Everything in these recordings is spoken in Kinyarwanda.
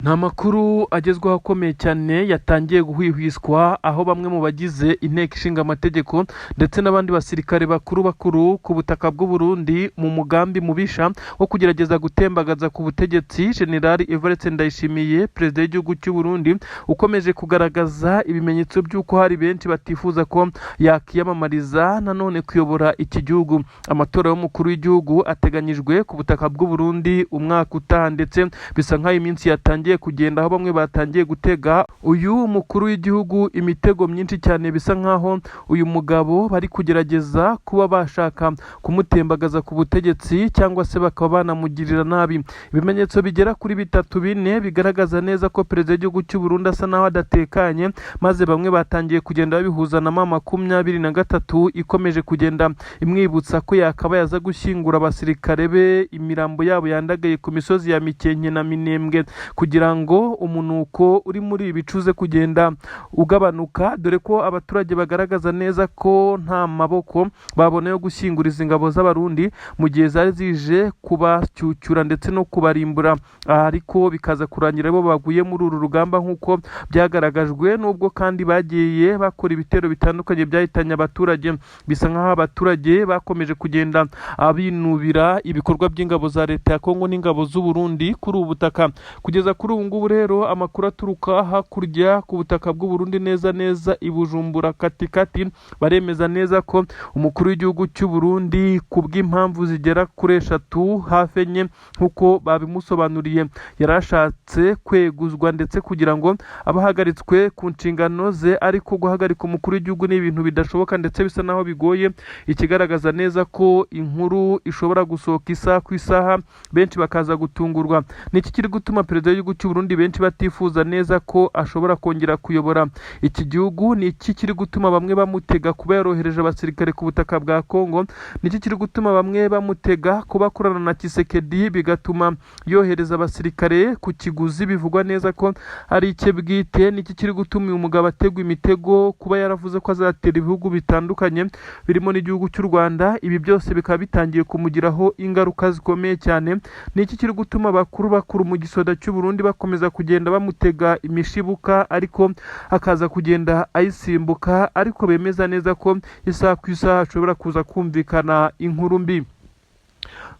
Nta makuru agezweho akomeye cyane yatangiye guhwihwiswa aho bamwe mu bagize inteko ishinga amategeko ndetse n'abandi basirikare bakuru ku butaka bw'u Burundi mu mugambi mubisha wo kugerageza gutembagaza ku butegetsi General Evariste Ndayishimiye perezida w'igihugu cy'u Burundi ukomeje kugaragaza ibimenyetso by'uko hari benshi batifuza ko yakiyamamariza nanone kuyobora iki gihugu. Amatora y'umukuru w'igihugu ateganyijwe ku butaka bw'u Burundi umwaka utaha, ndetse bisa nk'aho iminsi yatangiye kugenda aho bamwe batangiye gutega uyu mukuru w'igihugu imitego myinshi cyane, bisa nkaho uyu mugabo bari kugerageza kuba bashaka kumutembagaza ku butegetsi cyangwa se bakaba banamugirira nabi. Ibimenyetso bigera kuri 3-4 bigaragaza neza ko perezida w'igihugu cy'u Burundi asa naho adatekanye, maze bamwe batangiye kugenda babihuza na mama 23 ikomeje kugenda imwibutsa ko yakaba yaza gushyingura abasirikare be imirambo yabo yandagaye ku misozi ya Mikenke na Minembwe, kugira ngo umunuko uri muri bicuze kugenda ugabanuka, dore ko abaturage bagaragaza neza ko nta maboko babona yo gushyinguriza ingabo z'abarundi mu gihe zari zije kubacyucyura ndetse no kubarimbura, ariko bikaza kurangira bo baguye muri uru rugamba nk'uko byagaragajwe, nubwo kandi bagiye bakora ibitero bitandukanye byahitanye abaturage. Bisa nk'aho abaturage bakomeje kugenda abinubira ibikorwa by'ingabo za leta ya Kongo n'ingabo z'u Burundi kuri ubu butaka. Kugeza kuri ubu ngubu rero amakuru aturuka hakurya ku butaka bw'u Burundi neza i Bujumbura katikati baremeza neza ko umukuru w'igihugu cy'u Burundi kubw'impamvu zigera kuri 3 hafi enye nk'uko babimusobanuriye yarashatse kweguzwa ndetse kugira ngo abahagaritswe ku nshingano ze, ariko guhagarika umukuru w'igihugu ni ibintu bidashoboka ndetse bisa naho bigoye. Ikigaragaza neza ko inkuru ishobora gusohoka isaha ku isaha benshi bakaza gutungurwa. Niki kiri gutuma perezida w'igihugu cy'u Burundi benshi batifuza neza ko ashobora kongera kuyobora iki gihugu? Ni iki kiri gutuma bamwe bamutega kuba yarohereje abasirikare ku butaka bwa Kongo? Ni iki kiri gutuma bamwe bamutega kuba akorana na Tshisekedi bigatuma yohereza abasirikare ku kiguzi bivugwa neza ko ari icye bwite? Ni iki kiri gutuma uyu mugabo ategwa imitego kuba yaravuze ko azatera ibihugu bitandukanye birimo n'igihugu cy'u Rwanda? Ibi byose bikaba bitangiye kumugiraho ingaruka zikomeye cyane. Ni iki kiri gutuma bakuru mu gisoda cy'u Burundi bakomeza kugenda bamutega imishibuka ariko akaza kugenda ayisimbuka, ariko bemeza neza ko isaha ku isaha ashobora kuza kumvikana inkuru mbi?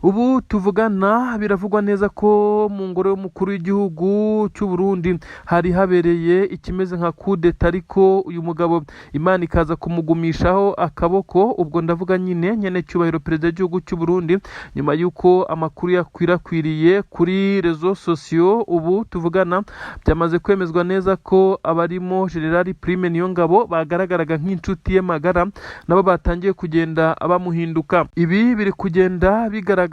Ubu tuvugana biravugwa neza ko mu ngoro y'umukuru w'igihugu cy'u Burundi hari habereye ikimeze nka kudeta, ariko uyu mugabo Imana ikaza kumugumishaho akaboko. Ubwo ndavuga nyene cyubahiro perezida w'igihugu cy'u Burundi, nyuma y'uko amakuru yakwirakwiriye kuri rezo sosiyo. Ubu tuvugana byamaze kwemezwa neza ko abarimo General Prime Niyongabo bagaragaraga nk'inshuti ye magara nabo batangiye kugenda abamuhinduka. Ibi biri kugenda bigaragazwa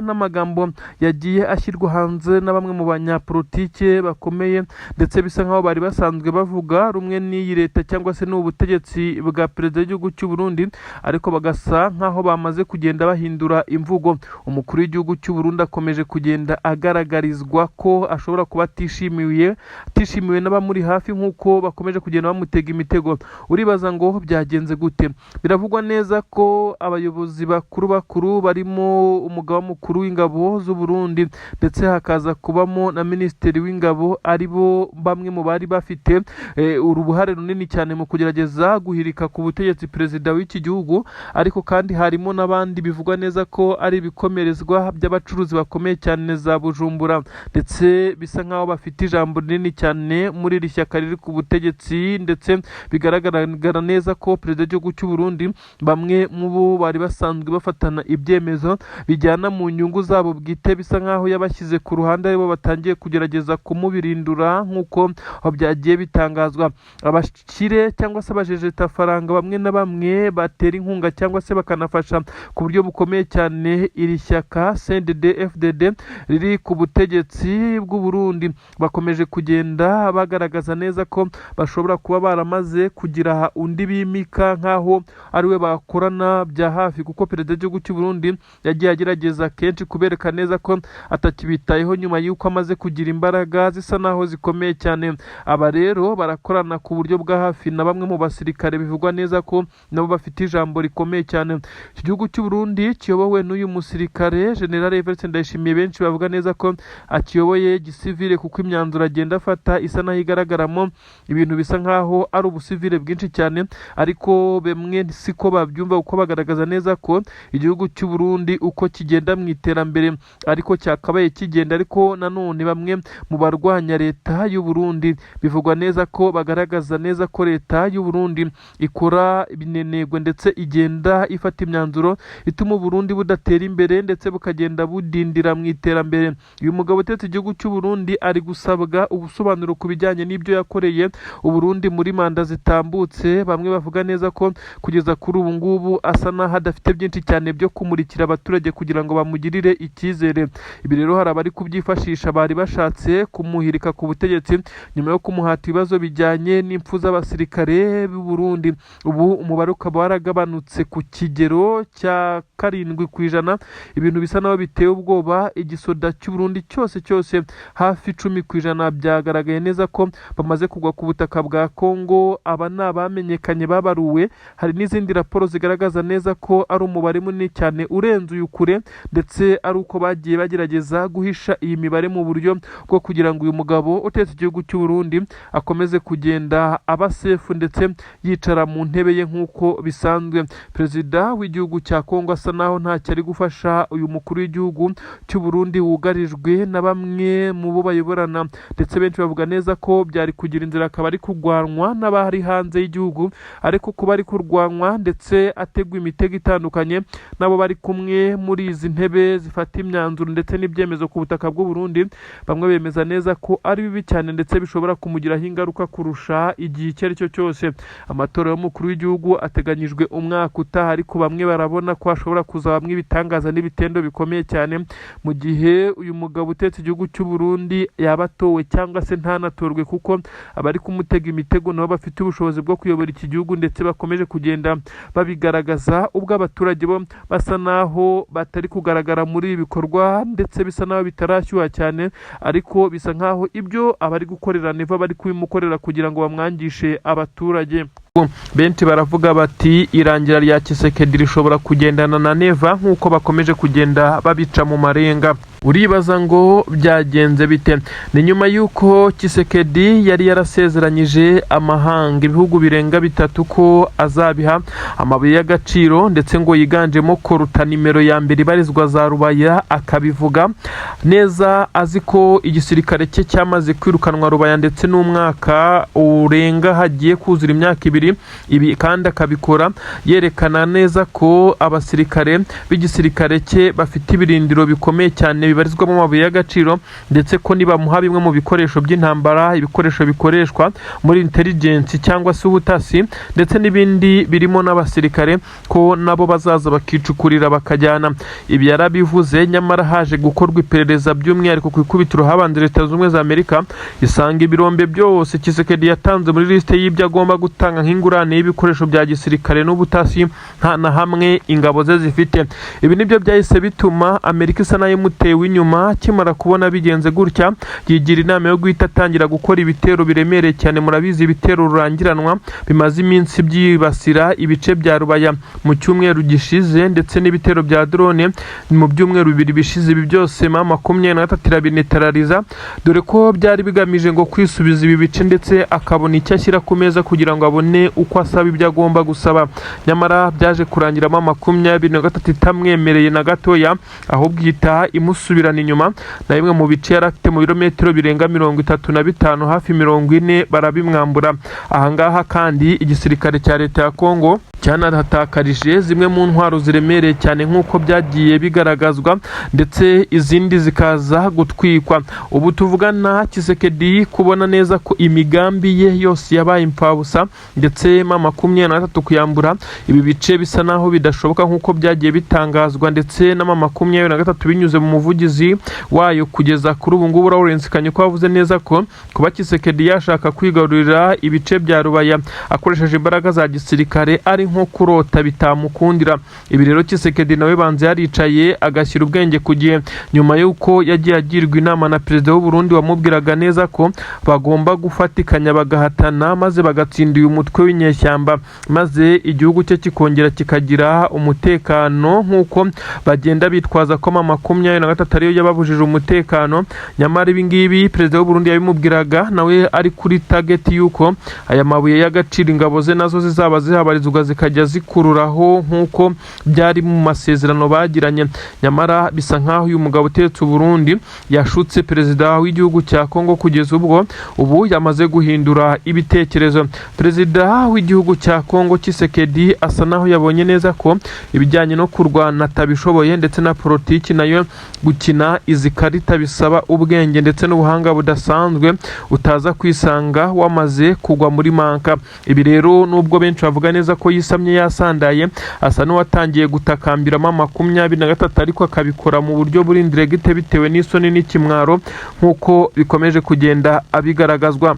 n'amagambo yagiye ashyirwa hanze na bamwe mu banyapolitike bakomeye, ndetse bisa nkaho bari basanzwe bavuga rumwe n'iyi leta cyangwa se n'ubutegetsi bwa perezida w'igihugu cy'u Burundi, ariko bagasa nkaho bamaze kugenda bahindura imvugo. Umukuru w'igihugu cy'u Burundi akomeje kugenda agaragarizwa ko ashobora kuba atishimiwe n'abamuri hafi nk'uko bakomeje kugenda bamutega imitego. Uribaza ngo byagenze gute? Biravugwa neza ko abayobozi bakuru barimo umugaba mukuru w'ingabo z'u Burundi ndetse hakaza kubamo na minisitiri w'ingabo, aribo bamwe mu bari bafite urubuhare runini cyane mu kugerageza guhirika ku butegetsi perezida w'iki gihugu, ariko kandi harimo n'abandi bivugwa neza ko ari ibikomerezwa by'abacuruzi bakomeye cyane za Bujumbura, ndetse bisa nkaho bafite ijambo rinini cyane muri iri shyaka riri ku butegetsi, ndetse bigaragara neza ko perezida w'igihugu cy'u Burundi bamwe mu bo bari basanzwe bafatana ibyemezo bijyana mu nyungu zabo bwite, bisa nkaho yabashyize ku ruhande aribo batangiye kugerageza kumubirindura nk'uko byagiye bitangazwa. Abashire cyangwa se abajejetafaranga bamwe na bamwe batera inkunga cyangwa se bakanafasha ku buryo bukomeye cyane iri shyaka CNDD-FDD riri ku butegetsi bw'u Burundi, bakomeje kugenda bagaragaza neza ko bashobora kuba baramaze kugira undi bimika nkaho ariwe bakorana bya hafi, kuko perezida w'igihugu cy'u Burundi yagiye agerageza kenshi kubereka neza ko atakibitayeho nyuma y'uko amaze kugira imbaraga zisa naho zikomeye cyane. Aba rero barakorana ku buryo bwa hafi na bamwe mu basirikare bivugwa neza ko nabo bafite ijambo rikomeye cyane. Iki gihugu cy'u Burundi kiyobowe n'uyu musirikare General Evariste Ndayishimiye benshi bavuga neza ko akiyoboye gisivile, kuko imyanzuro agenda afata isa naho igaragaramo ibintu bisa nkaho ari ubusivile bwinshi cyane, ariko bemwe siko babyumva uko bagaragaza neza ko igihugu cy'u Burundi uko kigenda mu iterambere ariko cyakabaye kigenda, ariko nanone bamwe mu barwanya leta y'u Burundi bivugwa neza ko bagaragaza neza ko leta y'u Burundi ikora ibinenegwe ndetse igenda ifata imyanzuro ituma u Burundi budatera imbere ndetse bukagenda budindira mu iterambere. Uyu mugabo utetse igihugu cy'u Burundi ari gusabwa ubusobanuro ku bijyanye n'ibyo yakoreye u Burundi muri manda zitambutse. Bamwe bavuga neza ko kugeza kuri ubu ngubu asa naho adafite byinshi cyane byo kumurikira abaturage kugira ngo bamugirire icyizere. Ibi rero hari abari kubyifashisha, bari bashatse kumuhirika ku butegetsi nyuma yo kumuhata ibibazo bijyanye n'impfu z'abasirikare b'u Burundi. Ubu umubare ukaba waragabanutse ku kigero cya 7%, ibintu bisa naho biteye ubwoba. Igisoda cy'u Burundi cyose hafi 10% byagaragaye neza ko bamaze kugwa ku butaka bwa Kongo. Aba ni abamenyekanye babaruwe. Hari n'izindi raporo zigaragaza neza ko ari umubare munini cyane urenze uyu kure, ndetse ari uko bagiye bagerageza guhisha iyi mibare mu buryo bwo kugira ngo uyu mugabo utetse igihugu cy'u Burundi akomeze kugenda aba safe ndetse yicara mu ntebe ye nk'uko bisanzwe. Perezida w'igihugu cya Kongo asa naho ntacyo ari gufasha uyu mukuru w'igihugu cy'u Burundi wugarijwe na bamwe mu bo bayoborana, ndetse benshi bavuga neza ko byari kugira inzira akaba ari kurwanwa n'abari hanze y'igihugu, ariko kuba ari kurwanwa ndetse ategwa imitego itandukanye nabo bari kumwe muri izi ntebe zifata imyanzuro ndetse n'ibyemezo ku butaka bw'u Burundi, bamwe bemeza neza ko ari bibi cyane ndetse bishobora kumugiraho ingaruka kurusha igihe icyo ari cyo cyose. Amatora y'umukuru w'igihugu ateganyijwe umwaka utaha, ariko bamwe barabona ko hashobora kuzabamwo ibitangaza n'ibitendo bikomeye cyane mu gihe uyu mugabo utetse igihugu cy'u Burundi yaba atowe cyangwa se ntanatorwe, kuko abari kumutega imitego nabo bafite ubushobozi bwo kuyobora iki gihugu ndetse bakomeje kugenda babigaragaza, ubwo abaturage bo basa naho batari kugaragara muri ibi bikorwa ndetse bisa naho bitarashyuha cyane, ariko bisa nkaho ibyo abari gukorera Neva bari kubimukorera kugira ngo bamwangishe abaturage. Benshi baravuga bati irangira rya Tshisekedi rishobora kugendana na Neva nk'uko bakomeje kugenda babica mu marenga. Uribaza ngo byagenze bite? Ni nyuma y'uko Tshisekedi yari yarasezeranyije amahanga ibihugu birenga 3 ko azabiha amabuye y'agaciro, ndetse ngo yiganjemo koruta nimero ya mbere ibarizwa za Rubaya, akabivuga neza azi ko igisirikare cye cyamaze kwirukanwa Rubaya ndetse n'umwaka urenga hagiye kuzura imyaka 2. Ibi kandi akabikora yerekana neza ko abasirikare b'igisirikare cye bafite ibirindiro bikomeye cyane bibarizwamo amabuye y'agaciro, ndetse ko nibamuha bimwe mu bikoresho by'intambara, ibikoresho bikoreshwa muri intelligence cyangwa se ubutasi, ndetse n'ibindi birimo n'abasirikare ko nabo bazaza bakicukurira bakajyana. Ibi yarabivuze, nyamara haje gukorwa iperereza by'umwihariko ku ikubitiro habanje Leta Zunze Ubumwe za Amerika isanga ibirombe byose Tshisekedi yatanze muri liste y'ibyo agomba gutanga nk'ingurane y'ibikoresho bya gisirikare n'ubutasi nta na hamwe ingabo ze zifite. Ibi nibyo byahise bituma Amerika isa nayo imutewe inyuma. Kimara kubona bigenze gutya, yigira inama yo guhita atangira gukora ibitero biremereye cyane. Murabizi ibitero rurangiranwa bimaze iminsi byibasira ibice bya Rubaya mu cyumweru gishize, ndetse n'ibitero bya drone mu byumweru 2 bishize. Ibi byose M23 irabinetarariza, dore ko byari bigamije ngo kwisubiza ibi bice ndetse akabona icyo ashyira ku meza kugira ngo abone uko asaba ibyo agomba gusaba. Nyamara byaje kurangiramo M23 itamwemereye na gatoya, ahubwo ihita imusubirana inyuma na bimwe mu bice yari afite mu birometero birenga 35 hafi 40 barabimwambura. Ahangaha kandi igisirikare cya leta ya Kongo cyanahatakarije zimwe mu ntwaro ziremereye cyane nk'uko byagiye bigaragazwa, ndetse izindi zikaza gutwikwa. Ubu tuvugana Tshisekedi kubona neza ko imigambi ye yose yabaye impfabusa, ndetse M23 kuyambura ibi bice bisa naho bidashoboka nk'uko byagiye bitangazwa, ndetse na M23 binyuze mu muvugizi wayo kugeza kuri ubu ngubu Lawrence Kanyuka wavuze neza ko kuba Tshisekedi yashaka kwigarurira ibice bya Rubaya akoresheje imbaraga za gisirikare ari nko kurota bitamukundira. Ibi rero Tshisekedi nawe banze yaricaye agashyira ubwenge ku gihe nyuma y'uko yagiye agirwa inama na perezida w'u Burundi wamubwiraga neza ko bagomba gufatikanya bagahatana maze bagatsinda uyu mutwe w'inyeshyamba maze igihugu cye kikongera kikagira umutekano nk'uko bagenda bitwaza ko M23 ariyo yababujije umutekano. Nyamara ibi ngibi perezida w'u Burundi yabimubwiraga nawe ari kuri target y'uko aya mabuye y'agaciro ingabo ze nazo zizaba zihabarizwa zikajya zikururaho nk'uko byari mu masezerano bagiranye. Nyamara bisa nkaho uyu mugabo utetse u Burundi yashutse perezida w'igihugu cya Kongo kugeza ubwo ubu yamaze guhindura ibitekerezo. Perezida w'igihugu cya Kongo Tshisekedi asa naho yabonye neza ko ibijyanye no kurwana atabishoboye ndetse na politiki nayo gukina izi karita bisaba ubwenge ndetse n'ubuhanga budasanzwe utaza kwisanga wamaze kugwa muri manka. Ibi rero nubwo benshi bavuga neza ko yisamye yasandaye asa n'uwatangiye gutakambira M23 ariko akabikora mu buryo buri indiregite bitewe n'isoni n'ikimwaro nk'uko bikomeje kugenda abigaragazwa.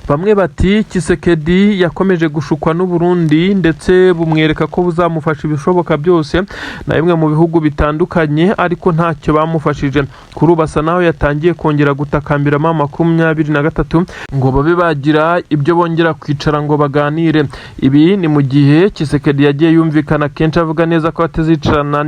Bamwe bati Tshisekedi yakomeje gushukwa n'u Burundi ndetse bumwereka ko buzamufasha ibishoboka byose na bimwe mu bihugu bitandukanye ariko ntacyo bamufashije. Kuri ubu asa naho yatangiye kongera gutakambira M23 ngo babe bagira ibyo bongera kwicara ngo baganire. Ibi ni mu gihe Tshisekedi yagiye yumvikana kenshi avuga neza ko atazicarana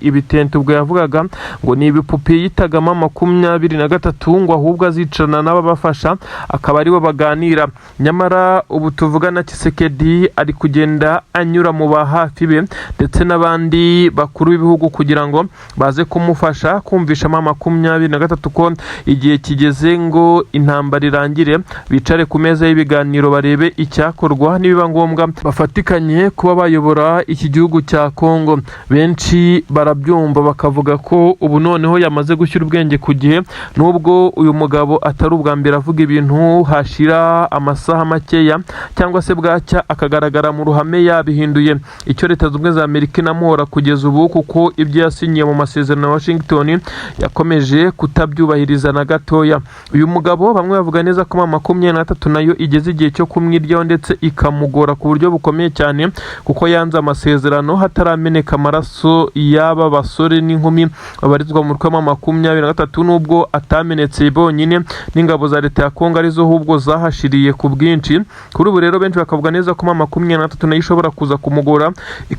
ibitente ubwo yavugaga ngo ni ibipupe yitaga M23 ngo ahubwo azicarana n'ababafasha akaba aribo baganira. Nyamara ubu tuvugana Tshisekedi ari kugenda anyura mu bahafi be ndetse n'abandi bakuru b'ibihugu kugira ngo baze kumufasha kumvisha M23 ko igihe kigeze ngo intambara irangire bicare ku meza y'ibiganiro barebe icyakorwa nibiba ngombwa bafatikanye kuba bayobora iki gihugu cya Kongo. Benshi barabyumva bakavuga ko ubu noneho yamaze gushyira ubwenge ku gihe nubwo uyu mugabo atari ubwa mbere avuga ibintu hashira amasaha makeya cyangwa se bwacya akagaragara mu ruhame yabihinduye. Icyo Leta Zunze Ubumwe za Amerika inamuhora kugeza ubu kuko ibyo yasinyiye mu masezerano ya Washington yakomeje kutabyubahiriza na gatoya. Uyu mugabo bamwe bavuga neza ko M23 nayo igeze igihe cyo kumwiryaho ndetse ikamugora ku buryo bukomeye cyane kuko yanze amasezerano hatarameneka amaraso y'aba basore n'inkumi babarizwa mu rwego M23 nubwo atamenetse bonyine n'ingabo za Leta ya Kongo arizo ahubwo zahashiriye ku bwinshi. Kuri ubu rero benshi bakavuga neza ko M23 nayo ishobora kuza kumugora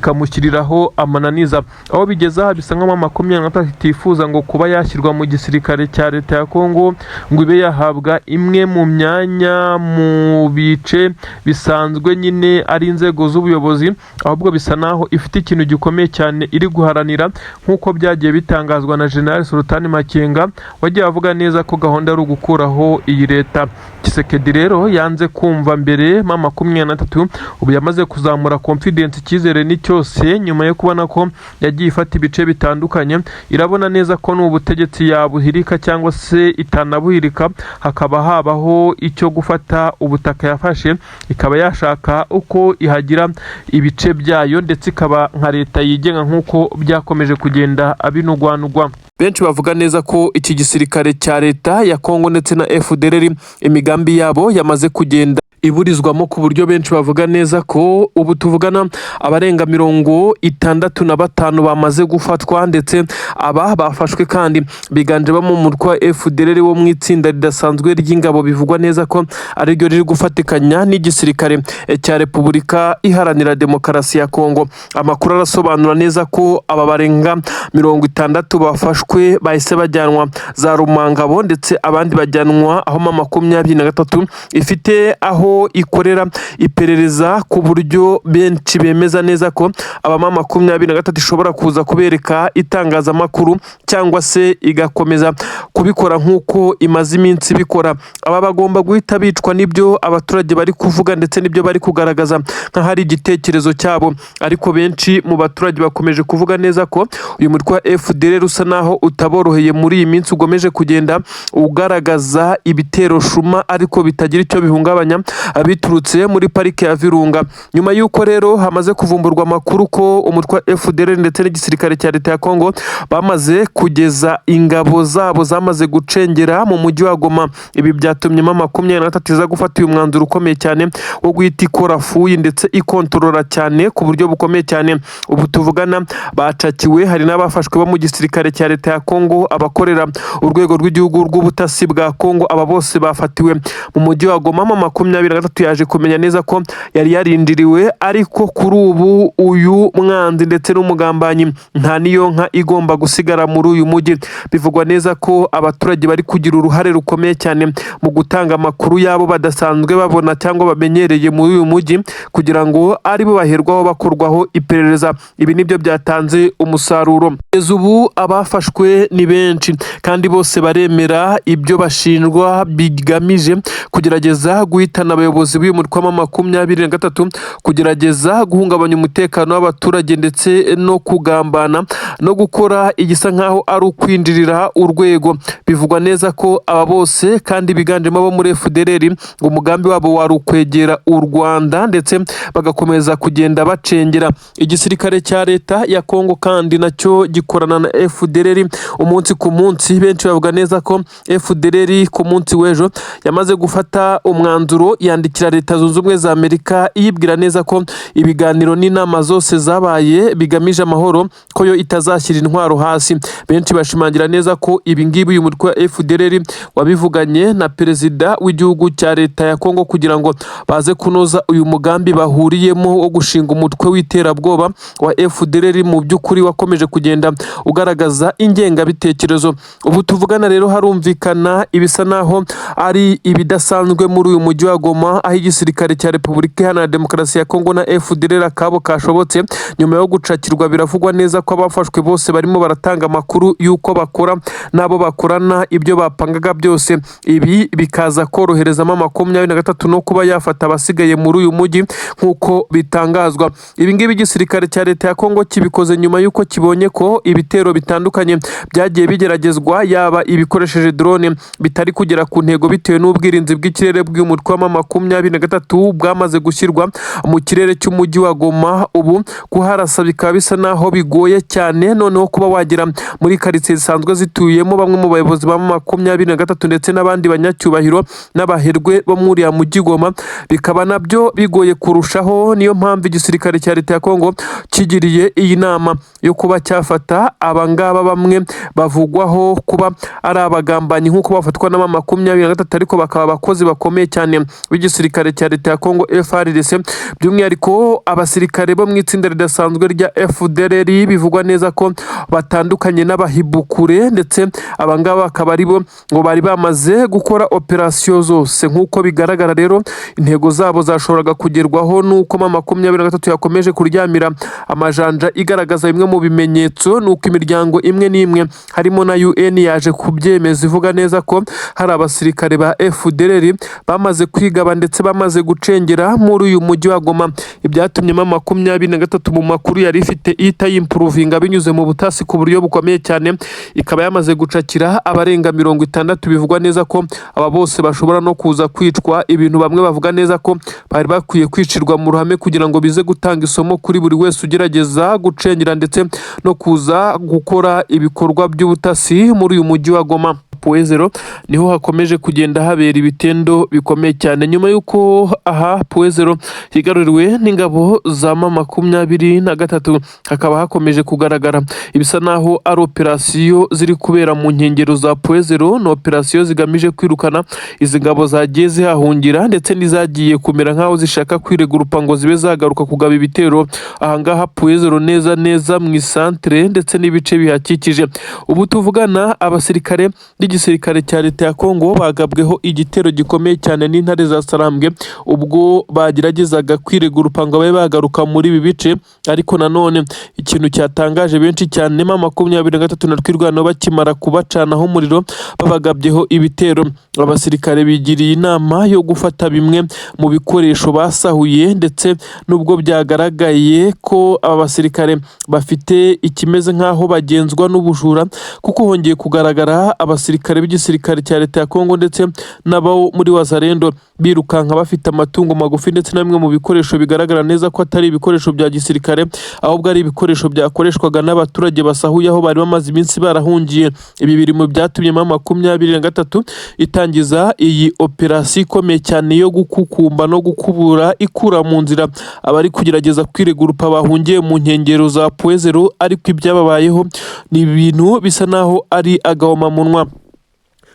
ikamushyiriraho amananiza. Aho bigeza bisa nka M23 itifuza ngo kuba yashyirwa mu gisirikare cya Leta ya Kongo ngo ibe yahabwa imwe mu myanya mu bice bisanzwe nyine ari inzego z'ubuyobozi, ahubwo bisa naho ifite ikintu gikomeye cyane iri guharanira nk'uko byagiye bitangazwa na General Sultan Makenga wagiye avuga neza ko gahunda ari ugukuraho iyi leta. Tshisekedi rero yanze kumva mbere M23 ubu yamaze kuzamura confidence icyizere ni cyose nyuma yo kubona ko yagiye ifata ibice bitandukanye. Irabona neza ko n'ubutegetsi yabuhirika cyangwa se itanabuhirika hakaba habaho icyo gufata ubutaka yafashe ikaba yashaka uko ihagira ibice byayo ndetse ikaba nka leta yigenga nk'uko byakomeje kugenda abinugwanugwa. Benshi bavuga neza ko iki gisirikare cya Leta ya Kongo ndetse na FDLR imigambi yabo yamaze kugenda iburizwamo ku buryo benshi bavuga neza ko ubu tuvugana abarenga 65 bamaze gufatwa ndetse aba bafashwe kandi biganje bamo mu mutwe wa FDLR wo mu itsinda ridasanzwe ry'ingabo bivugwa neza ko ari ryo riri gufatikanya n'igisirikare cya Repubulika Iharanira Demokarasi ya Kongo. Amakuru arasobanura neza ko aba barenga 60 bafashwe bahise bajyanwa za Rumangabo ndetse abandi bajyanwa aho M23 ifite aho ikorera iperereza ku buryo benshi bemeza neza ko aba M23 ishobora kuza kubereka itangazamakuru cyangwa se igakomeza kubikora nk'uko imaze iminsi bikora. Aba bagomba guhita bicwa n'ibyo abaturage bari kuvuga ndetse n'ibyo bari kugaragaza nka hari igitekerezo cyabo, ariko benshi mu baturage bakomeje kuvuga neza ko uyu mutwe wa FDLR usa naho utaboroheye muri iyi minsi ugomeje kugenda ugaragaza ibitero shuma ariko bitagira icyo bihungabanya biturutse muri parike ya Virunga. Nyuma y'uko rero hamaze kuvumburwa amakuru ko umutwe wa FDLR ndetse n'igisirikare cya leta ya Kongo bamaze kugeza ingabo zabo zamaze gucengera mu mujyi wa Goma. Ibi byatumye mama 23 iza gufata uyu mwanzuro ukomeye cyane wo guhita ikora fuyi ndetse ikontorora cyane ku buryo bukomeye cyane. Ubu tuvugana bacakiwe, hari n'abafashwe bo mu gisirikare cya leta ya Kongo, abakorera urwego rw'igihugu rw'ubutasi bwa Kongo. Aba bose bafatiwe mu mujyi wa Goma. Mama 23 yaje kumenya neza ko yari yarindiriwe, ariko kuri ubu uyu mwanzi ndetse n'umugambanyi nta niyo nka igomba gusigara muri uyu mujyi. Bivugwa neza ko abaturage bari kugira uruhare rukomeye cyane mu gutanga amakuru yabo badasanzwe babona cyangwa bamenyereye muri uyu mujyi, kugira ngo aribo baherwaho bakorwaho iperereza. Ibi nibyo byatanze umusaruro. Kugeza ubu abafashwe ni benshi kandi bose baremera ibyo bashinjwa bigamije kugerageza guhitana abayobozi b'uyu mutwe wa 23, kugerageza guhungabanya umutekano w'abaturage ndetse no kugambana no gukora igisa nkaho ari ukwinjirira urwego. Bivugwa neza ko aba bose kandi biganjemo abo muri FDLR ngo umugambi wabo wari ukwegera u Rwanda ndetse bagakomeza kugenda bacengera. Igisirikare cya leta ya Kongo kandi nacyo gikorana na FDLR umunsi ku munsi. Benshi bavuga neza ko FDLR ku munsi w'ejo yamaze gufata umwanzuro yandikira Leta Zunze Ubumwe za Amerika iyibwira neza ko ibiganiro n'inama zose zabaye bigamije amahoro, ko yo itazashyira intwaro hasi. Benshi bashimangira neza ko ibi ngibi uyu mutwe wa FDLR wabivuganye na perezida w'igihugu cya leta ya Kongo kugira ngo baze kunoza uyu mugambi bahuriyemo wo gushinga umutwe w'iterabwoba wa FDLR. Mu by'ukuri wakomeje kugenda ugaragaza ingengabitekerezo. Ubu tuvugana rero harumvikana ibisa naho ari ibidasanzwe muri uyu mujyi wa Goma, aho igisirikare cya Repubulika Iharanira Demokarasi ya Kongo na FDLR akabo kashobotse. Nyuma yo gucakirwa biravugwa neza ko abafashwe bose barimo baratanga amakuru y'uko bakora nabo bakorana ibyo bapangaga byose. Ibi bikaza korohereza mama 23 no kuba yafata abasigaye muri uyu mujyi nk'uko bitangazwa. Ibi ngibi igisirikare cya leta ya Kongo kibikoze nyuma y'uko kibonye ko ibitero bitandukanye byagiye bigeragezwa, yaba ibikoresheje drone bitari kugera ku ntego bitewe n'ubwirinzi bw'ikirere bw'umutwe wa 23 bwamaze gushyirwa mu kirere cy'umujyi wa Goma. Ubu kuharasa bikaba bisa naho bigoye cyane, noneho kuba wagera muri quartier zisanzwe zituyemo bamwe mu bayobozi ba 23 ndetse n'abandi banyacyubahiro n'abaherwe bo muri ya mujyi Goma bikaba nabyo bigoye kurushaho. Niyo mpamvu igisirikare cya leta ya Kongo kigiriye iyi nama yo kuba cyafata abangaba bamwe bavugwaho kuba ari abagambanyi nk'uko bafatwa na 23, ariko bakaba abakozi bakomeye cyane b'igisirikare cya leta ya Kongo FARDC, by'umwihariko abasirikare bo mu itsinda ridasanzwe rya FDLR. Bivugwa neza ko batandukanye n'abahibukure, ndetse abangaba bakaba aribo ngo bari bamaze gukora operasiyo zose. Nk'uko bigaragara rero intego zabo zashoboraga kugerwaho nuko 23 yakomeje kuryamira amajanja igaragaza bimwe mu bimenyetso, nuko imiryango imwe n'imwe harimo na UN yaje kubyemeza, ivuga neza ko hari abasirikare ba FDLR bamaze kwigaba ndetse bamaze gucengera muri uyu mujyi wa Goma. Ibyatumye 23 mu makuru yari ifite ita y'improvinga binyuze mu butasi ku buryo bukomeye cyane, ikaba yamaze gucakira abarenga 60. Bivugwa neza ko aba bose bashobora no kuza kwicwa. Ibintu bamwe bavuga neza ko bari bakwiye kwicirwa mu ruhame kugira ngo bize gutanga isomo kuri buri wese ugerageza gucengera ndetse no kuza gukora ibikorwa by'ubutasi muri uyu mujyi wa Goma. Puezero niho hakomeje kugenda habera ibitendo bikomeye cyane, nyuma y'uko aha Puezero higaruriwe n'ingabo za 23. Hakaba hakomeje kugaragara ibisa naho ari operasiyo ziri kubera mu nkengero za Puezero, no operasiyo zigamije kwirukana izi ngabo zagiye zihahungira ndetse n'izagiye kumera nkaho zishaka kwiregurupa ngo zibe zagaruka kugaba ibitero ahangaha Puezero neza mu isantre ndetse n'ibice bihakikije. Ubu tuvugana abasirikare igisirikare cya leta ya Kongo bagabweho igitero gikomeye cyane n'intare za Sarambwe ubwo bageragezaga kwiregurupa ngo babe bagaruka muri ibi bice. Ariko nanone ikintu cyatangaje benshi cyane 23 na twirwano bakimara kubacanaho umuriro babagabyeho ibitero, abasirikare bigiriye inama yo gufata bimwe mu bikoresho basahuye, ndetse nubwo byagaragaye ko aba basirikare bafite ikimeze nkaho bagenzwa n'ubujura, kuko hongeye kugaragara abasirikare abasirikare b'igisirikare cya leta ya Kongo ndetse n'abo muri Wazalendo birukanka bafite amatungo magufi ndetse na bimwe mu bikoresho bigaragara neza ko atari ibikoresho bya gisirikare ahubwo ari ibikoresho byakoreshwaga n'abaturage basahuye aho bari bamaze iminsi barahungiye. Ibi biri mu byatumye mu 2023 itangiza iyi operasiyo ikomeye cyane yo gukukumba no gukubura ikura mu nzira abari kugerageza kwiregurupa bahungiye mu nkengero za Puezero, ariko ibyababayeho ni ibintu bisa naho ari agahomamunwa.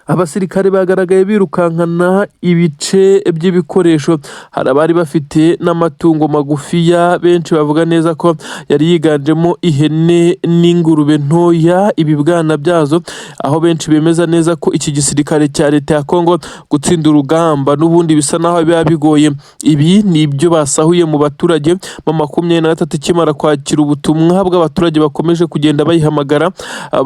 Abasirikare bagaragaye birukankana ibice by'ibikoresho, hari abari bafite n'amatungo magufiya, benshi bavuga neza ko yari yiganjemo ihene n'ingurube ntoya, ibibwana byazo, aho benshi bemeza neza ko iki gisirikare cya leta ya Kongo gutsinda urugamba n'ubundi bisa naho biba bigoye. Ibi ni ibyo basahuye mu baturage mu 2023 kimara kwakira ubutumwa bw'abaturage bakomeje kugenda bayihamagara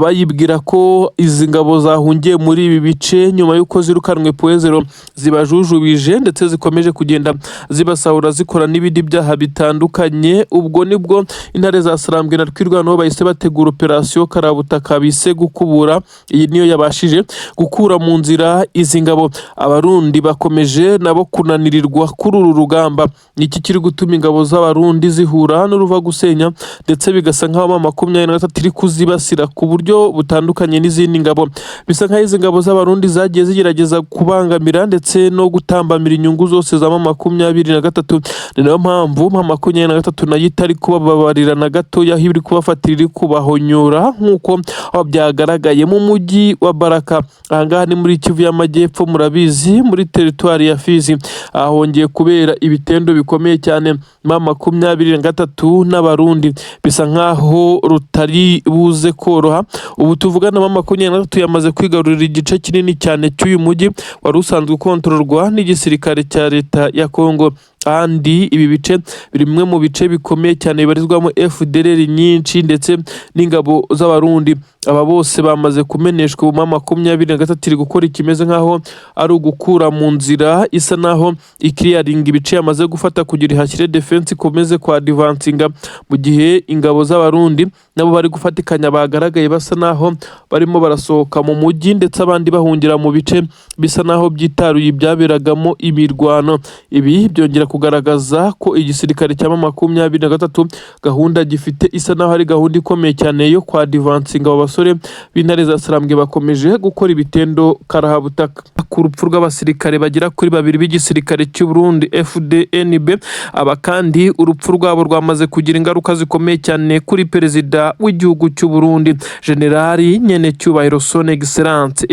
bayibwira ko izi ngabo zahungiye muri ibi bice nyuma y'uko zirukanwe Puezero zibajujubije ndetse zikomeje kugenda zibasahura zikora n'ibindi byaha bitandukanye. Ubwo nibwo intare za Sarambwe na Twirwanaho bahise bategura operasiyo karabutaka bise gukubura. Iyi niyo yabashije gukura mu nzira izi ngabo. Abarundi bakomeje nabo kunanirirwa kuri uru rugamba. Iki kiri gutuma ingabo z'abarundi zihura n'uruva gusenya ndetse bigasa nk'aho 2023 iri kuzibasira ku buryo butandukanye n'izindi ngabo. Bisa nk'aho izi ngabo z'abarundi zagiye zigerageza kubangamira ndetse no gutambamira inyungu zose za 2023. Ni nayo mpamvu 2023 nayo itari kubababarira na gato, yaho iri kubafatira iri kubahonyora nk'uko byagaragaye mu mujyi wa Baraka. Ahangaha ni muri Kivu y'Amajyepfo, murabizi muri teritwari ya Fizi ahongeye kubera ibitendo bikomeye cyane 2023 n'abarundi bisa nkaho rutari buze koroha. Ubu tuvugana 2023 yamaze kwigarurira igice kinini cyane cy'uyu mujyi wari usanzwe kontrolwa n'igisirikare cya leta ya Kongo. Kandi ibi bice biri bimwe mu bice bikomeye cyane bibarizwamo FDLR nyinshi ndetse n'ingabo z'abarundi. Aba bose bamaze kumeneshwa mu 2023 gukora ikimeze nkaho ari ugukura mu nzira isa naho ikiriyaringa ibice yamaze gufata kugira ihashyire defense ikomeze kwa advancinga, mu gihe ingabo z'abarundi nabo bari gufatikanya bagaragaye basa naho barimo barasohoka mu mujyi ndetse abandi bahungira mu bice bisa naho byitaruye ibyaberagamo imirwano. Ibi byongera kugaragaza ko igisirikare cya 2023 gahunda gifite isa naho ari gahunda ikomeye cyane yo kwa advancinga. Abasore b'intare za Sarambwe bakomeje gukora ibitendo karahabutaka ku rupfu rw'abasirikare bagera kuri 2 b'igisirikare cy'u Burundi FDNB. Aba kandi urupfu rwabo rwamaze kugira ingaruka zikomeye cyane kuri perezida w'igihugu cy'u Burundi Generali nyene cyubahiro Son Excellence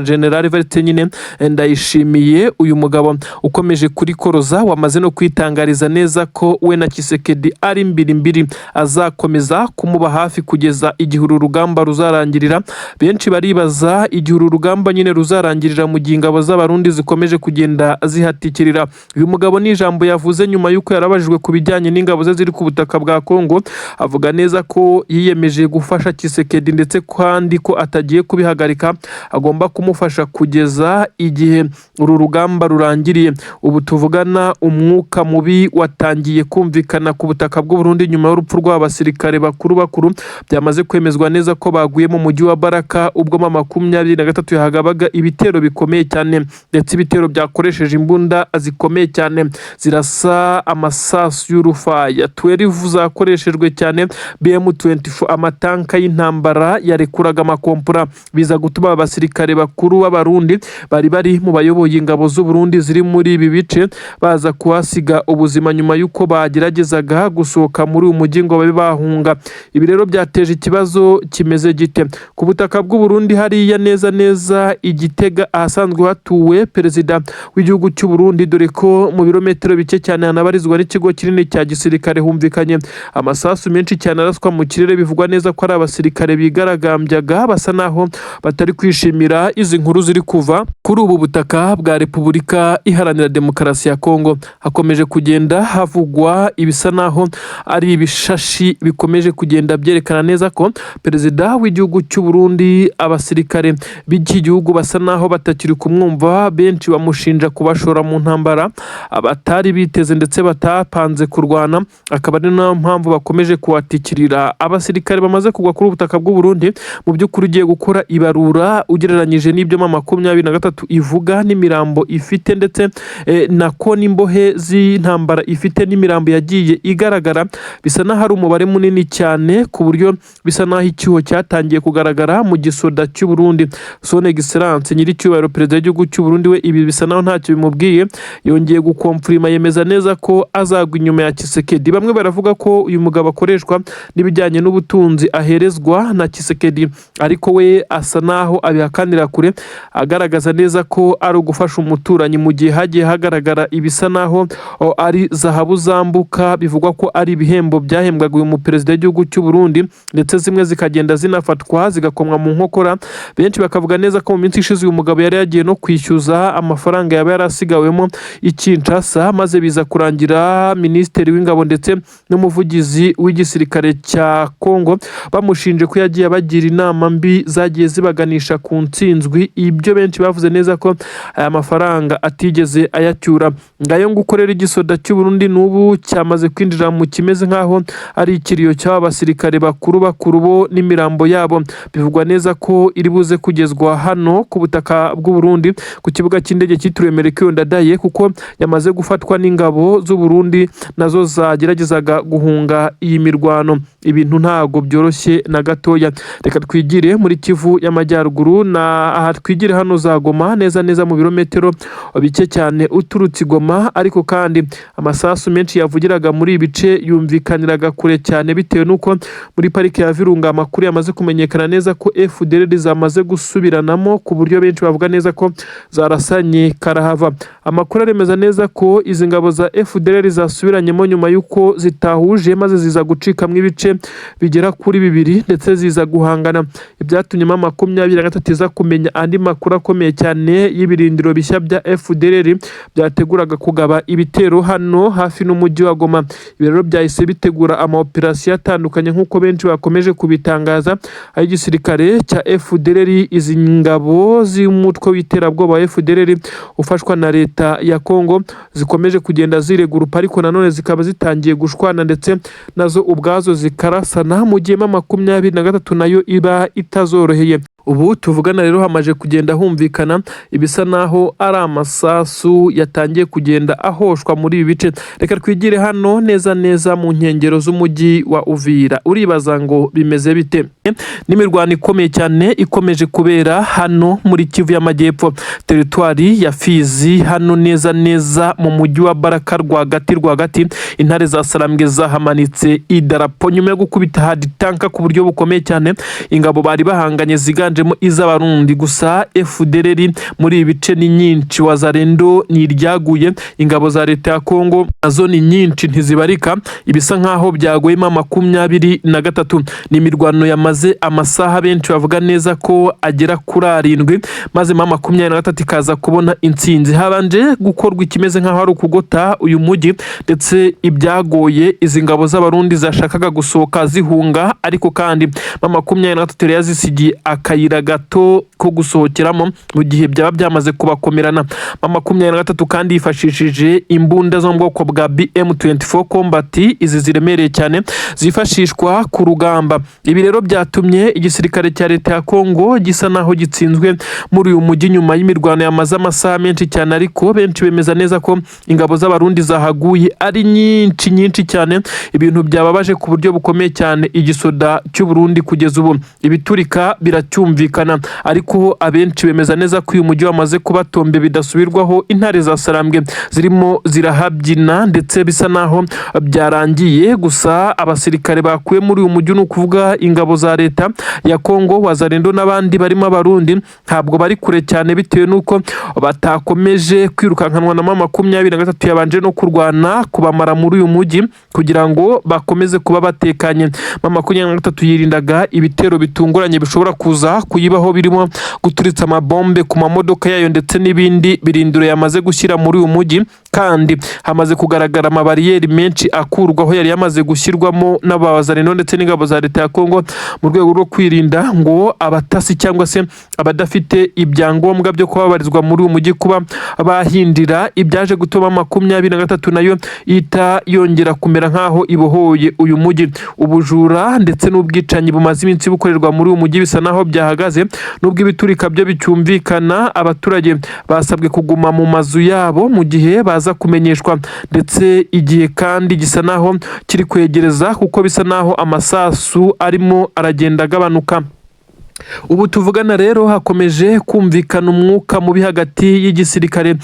General Evariste nyine Ndayishimiye. Uyu mugabo ukomeje kuri koroza wamaze no kwitangariza neza ko we na Tshisekedi ari mbiri azakomeza kumuba hafi kugeza igihe uru rugamba ruzarangirira. Benshi baribaza igihe uru rugamba nyine ruzarangirira mu gihe ingabo z'abarundi zikomeje kugenda zihatikirira. Uyu mugabo ni ijambo yavuze nyuma y'uko yarabajijwe ku bijyanye n'ingabo ze ziri ku butaka bwa Kongo, avuga neza ko yiyemeje gufasha Tshisekedi ndetse kandi ko atagiye kubihagarika, agomba kumufasha kugeza igihe uru rugamba rurangiriye. Ubu tuvugana umwuka mubi watangiye kumvikana ku butaka bw'u Burundi nyuma y'urupfu rw'abasirikare bakuru byamaze kwemezwa neza ko baguye mu mujyi wa Baraka ubwo 2023 yahagabaga ibitero bikomeye cyane ndetse ibitero byakoresheje imbunda zikomeye cyane zirasa amasasu y'urufaya 12 zakoreshejwe cyane BM24 amatanka y'intambara yarekuraga amakompura, biza gutuma abasirikare bakuru b'abarundi bari mu bayoboye ingabo z'u Burundi ziri muri ibi bice baza kuhasiga ubuzima nyuma y'uko bageragezaga gusohoka muri uyu mujyi ngo babe bahunga. Ibi rero byateje ikibazo kimeze gite ku butaka bw'u Burundi hariya neza Igitega ahasanzwe hatuwe perezida w'igihugu cy'u Burundi, dore ko mu birometero bike cyane hanabarizwa n'ikigo kinini cya gisirikare. Humvikanye amasasu menshi cyane araswa mu kirere, bivugwa neza ko ari abasirikare bigaragambyaga basa naho batari kwishimira izi nkuru ziri kuva kuri ubu butaka bwa Repubulika Iharanira Demokarasi ya Kongo. hakomeje kugenda havugwa ibisa naho ari ibishashi bikomeje kugenda byerekana neza ko perezida w'igihugu cy'u Burundi abasirikare b'iki gihugu basa naho batakiri kumwumva, benshi bamushinja kubashora mu ntambara abatari biteze ndetse batapanze kurwana, akaba ari nayo mpamvu bakomeje kuwatikirira. Abasirikare bamaze kugwa kuri ubutaka bw'u Burundi mu by'ukuri ugiye gukora ibarura ugereranyije n'ibyo 23 ivuga n'imirambo ifite ndetse nako n'imbohe z'intambara ifite n'imirambo yagiye igaragara, bisa naho hari umubare munini cyane ku buryo bisa naho icyuho cyatangiye kugaragara mu gisoda cy'u Burundi. Son Excellence nyiricyubahiro perezida w'igihugu cy'u Burundi we ibi bisa naho ntacyo bimubwiye, yongeye gukomfirima yemeza neza ko azagwa inyuma ya Tshisekedi. Bamwe baravuga ko uyu mugabo akoreshwa n'ibijyanye n'ubutunzi aherezwa na Tshisekedi, ariko we asa naho abihakanira kure, agaragaza neza ko ari ugufasha umuturanyi mu gihe hagiye hagaragara ibisa naho ari zahabu zambuka, bivugwa ko ari ibihembo byahembwaga uyu muperezida w'igihugu cy'u Burundi ndetse zimwe zikagenda zinafatwa zigakomwa mu nkokora. Benshi bakavuga neza ko mu minsi ishize uyu mugabo yari yagiye no kwishyuza amafaranga yaba yarasigawemo i Kinshasa, maze biza kurangira minisitiri w'ingabo ndetse n'umuvugizi w'igisirikare cya Kongo bamushinje ko yagiye abagira inama mbi zagiye zibaganisha ku ntsinzwi. Ibyo benshi bavuze neza ko aya mafaranga atigeze ayacyura. Ngayo gukorera igisoda cy'u Burundi n'ubu cyamaze kwinjira mu kimeze nkaho ari ikiriyo cy'aba basirikare bakuru bo n'imirambo yabo. Bivugwa neza ko iri buze kugezwa hano ku butaka bw'u Burundi ku kibuga cy'indege cyitiriwe Melchior Ndadaye, kuko yamaze gufatwa n'ingabo z'u Burundi nazo zageragezaga guhunga iyi mirwano. Ibintu ntago byoroshye na gatoya. Reka twigire muri Kivu y'Amajyaruguru, na aha twigire hano za Goma, neza mu birometero bike cyane uturutse Goma, ariko kandi amasasu menshi yavugiraga muri ibice yumvikaniraga kure cyane bitewe nuko muri parike ya Virunga amakuru yamaze kumenyekana neza ko FDLR zamaze gusubiranamo, ku buryo benshi bavuga neza ko zarasanye karahava. Amakuru aremeza neza ko izi ngabo za FDLR zasubiranyemo nyuma yuko zitahuje, maze ziza gucikamwe ibice bigera kuri 2 ndetse ziza guhangana. Ibyatumye 23 iza kumenya andi makuru akomeye cyane y'ibirindiro bishya bya FDLR byateguraga kugaba ibitero hano hafi n'umujyi wa Goma. Ibirero byahise bitegura amaoperasiyo atandukanye nk'uko benshi bakomeje kubitangaza. Aho igisirikare cya FDLR, izi ngabo z'umutwe w'iterabwoba wa FDLR ufashwa na leta ya Kongo zikomeje kugenda ziregurupa, ariko nanone zikaba zitangiye gushwana ndetse nazo ubwazo zikarasana, mu gihe 23 nayo iba itazoroheye. Ubu tuvugana rero hamaje kugenda humvikana ibisa naho ari amasasu yatangiye kugenda ahoshwa muri ibi bice. Reka twigire hano neza mu nkengero z'umujyi wa Uvira. Uribaza ngo bimeze bite? N'imirwano ikomeye cyane ikomeje kubera hano muri Kivu y'Amajyepfo, teritwari ya Fizi, hano neza mu mujyi wa Baraka rwagati. Intare za Sarambwe zahamanitse idarapo nyuma yo gukubita hadi tanka ku buryo bukomeye cyane. Ingabo bari bahanganye ziganjemo iz'Abarundi, gusa FDLR muri ibice ni nyinshi, Wazalendo ni iryaguye, ingabo za leta ya Kongo nazo ni nyinshi ntizibarika. Ibisa nkaho byagoyemo 23. Ni imirwano yamaze amasaha benshi bavuga neza ko agera kuri 7, maze 23 ikaza kubona intsinzi. Habanje gukorwa ikimeze nkaho ari ukugota uyu mujyi, ndetse ibyagoye izi ngabo z'Abarundi zashakaga gusohoka zihunga, ariko kandi 23 yazisigiye akayira gato ko gusohokeramo mu gihe byaba byamaze kubakomerana. 23 kandi yifashishije imbunda zo mu bwoko bwa BM24 Combat, izi ziremereye cyane zifashishwa ku rugamba. Ibi rero byatumye igisirikare cya leta ya Kongo gisa naho gitsinzwe muri uyu mujyi nyuma y'imirwano yamaze amasaha menshi cyane, ariko benshi bemeza neza ko ingabo z'Abarundi zahaguye ari nyinshi cyane. Ibintu byababaje ku buryo bukomeye cyane igisoda cy'u Burundi kugeza ubu. Ibiturika biracyumvikana, ariko abenshi bemeza neza ko uyu mujyi wamaze kubatombe bidasubirwaho. Intare za Sarambwe zirimo zirahabyina ndetse bisa naho byarangiye. Gusa abasirikare bakuye muri uyu mujyi, n'ukuvuga ingabo za leta ya Kongo, Wazalendo n'abandi barimo Abarundi, ntabwo bari kure cyane bitewe nuko batakomeje kwirukankanwa na 23 yabanje no kurwana kubamara muri uyu mujyi kugira ngo bakomeze kuba batekanye. 23 yirindaga ibitero bitunguranye bishobora kuza gukomeza kuyibaho birimo guturitsa amabombe ku mamodoka yayo ndetse n'ibindi birindiro yamaze gushyira muri uyu mujyi, kandi hamaze kugaragara amabariyeri menshi akurwaho yari yamaze gushyirwamo n'abazarendo ndetse n'ingabo za leta ya Kongo mu rwego rwo kwirinda ngo abatasi cyangwa se abadafite ibyangombwa byo kubabarizwa muri uyu mujyi kuba bahindira, ibyaje gutuma 23 nayo ita yongera kumera nk'aho ibohoye uyu mujyi. Ubujura ndetse n'ubwicanyi bumaze iminsi bukorerwa muri uyu mujyi bisa naho byahagaze, nubwo ibiturika byo bicyumvikana. Abaturage basabwe kuguma mu mazu yabo mu gihe baza kumenyeshwa, ndetse igihe kandi gisa naho kiri kwegereza kuko bisa naho amasasu arimo aragenda agabanuka. Ubu tuvugana rero hakomeje kumvikana umwuka mubi hagati y'igisirikare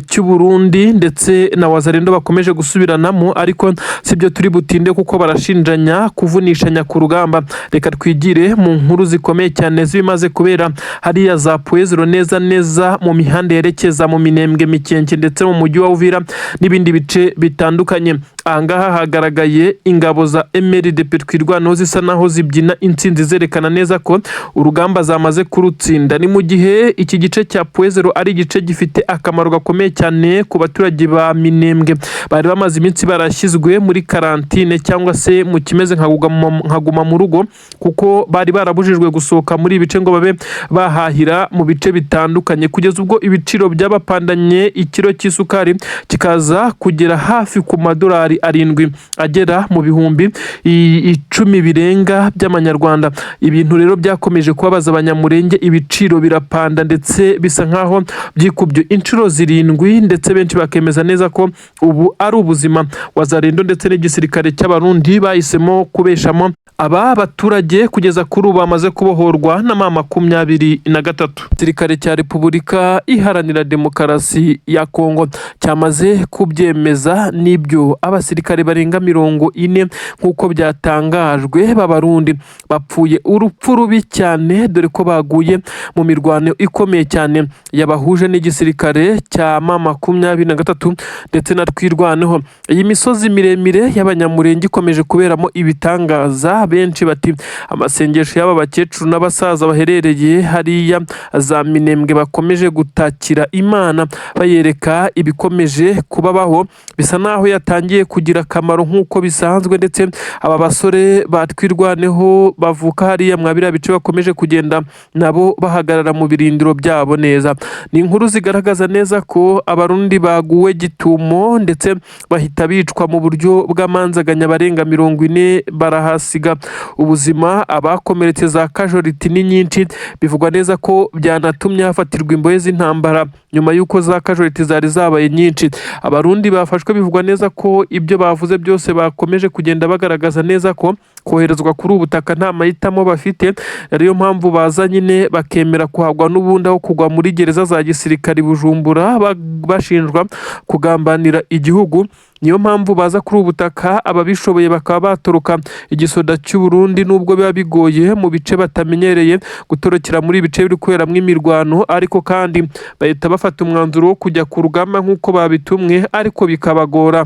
cy'u Burundi ndetse na wazarendo bakomeje gusubiranamo, ariko sibyo turi butinde kuko barashinjanya kuvunishanya ku rugamba. Reka twigire mu nkuru zikomeye cyane zimaze kubera hariya za Puezero neza mu mihanda yerekeza mu Minembwe, Mikenke ndetse mu mujyi wa Uvira n'ibindi bice bitandukanye. Ahangaha hagaragaye ingabo za MLDP twirwanaho zisa naho zibyina intsinzi zerekana neza ko urugamba zamaze kurutsinda. Ni mu gihe iki gice cya Puezero ari igice gifite akamaro gakomeye cyane ku baturage ba Minembwe, bari bamaze iminsi barashyizwe muri karantine cyangwa se mu kimeze nka guma mu rugo, kuko bari barabujijwe gusohoka muri ibice ngo babe bahahira mu bice bitandukanye, kugeza ubwo ibiciro by'abapandanye ikiro cy'isukari kikaza kugera hafi ku madolari 7 agera mu bihumbi 10 birenga by'amanyarwanda. Ibintu rero byakomeje kubabaza abanyamurenge, ibiciro birapanda ndetse bisa nkaho byikubye inshuro 7, ndetse benshi bakemeza neza ko ubu ari ubuzima wazarendo ndetse n'igisirikare cy'abarundi bahisemo kubeshamo aba baturage kugeza kuri ubu bamaze kubohorwa na 23. Igisirikare cya Repubulika Iharanira Demokarasi ya Kongo cyamaze kubyemeza, n'ibyo abasirikare barenga 40 nk'uko byatangajwe b'abarundi bapfuye urupfu rubi cyane, dore ko baguye mu mirwano ikomeye cyane yabahuje n'igisirikare cya 23 ndetse na twirwaneho. Iyi misozi miremire y'abanyamurenge ikomeje kuberamo ibitangaza. Benshi bati amasengesho y'aba bakecuru n'abasaza baherereye hariya za Minembwe bakomeje gutakira Imana bayereka ibikomeje kubabaho, bisa naho yatangiye kugira akamaro nk'uko bisanzwe, ndetse aba basore batwirwaneho bavuka hariya mwabira bice bakomeje kugenda nabo bahagarara mu birindiro byabo neza. Ni inkuru zigaragaza neza ko abarundi baguwe gitumo ndetse bahita bicwa mu buryo bw'amanzaganya, barenga 40 barahasiga ubuzima. Abakomeretse za casualty ni nyinshi, bivugwa neza ko byanatumye hafatirwa imbohe z'intambara nyuma y'uko za casualty zari zabaye nyinshi. Abarundi bafashwe, bivugwa neza ko ibyo bavuze byose bakomeje kugenda bagaragaza neza ko koherezwa kuri ubutaka nta mahitamo bafite, ariyo mpamvu baza nyine bakemera kuhagwa n'ubundi aho kugwa muri gereza za gisirikari Bujumbura bashinjwa kugambanira igihugu. Niyo mpamvu baza kuri ubutaka, ababishoboye bakaba batoroka igisoda cy'u Burundi, nubwo biba bigoye mu bice batamenyereye gutorokera muri ibice biri kuberamo imirwano, ariko kandi bahita bafata umwanzuro wo kujya ku rugamba nk'uko babitumwe, ariko bikabagora.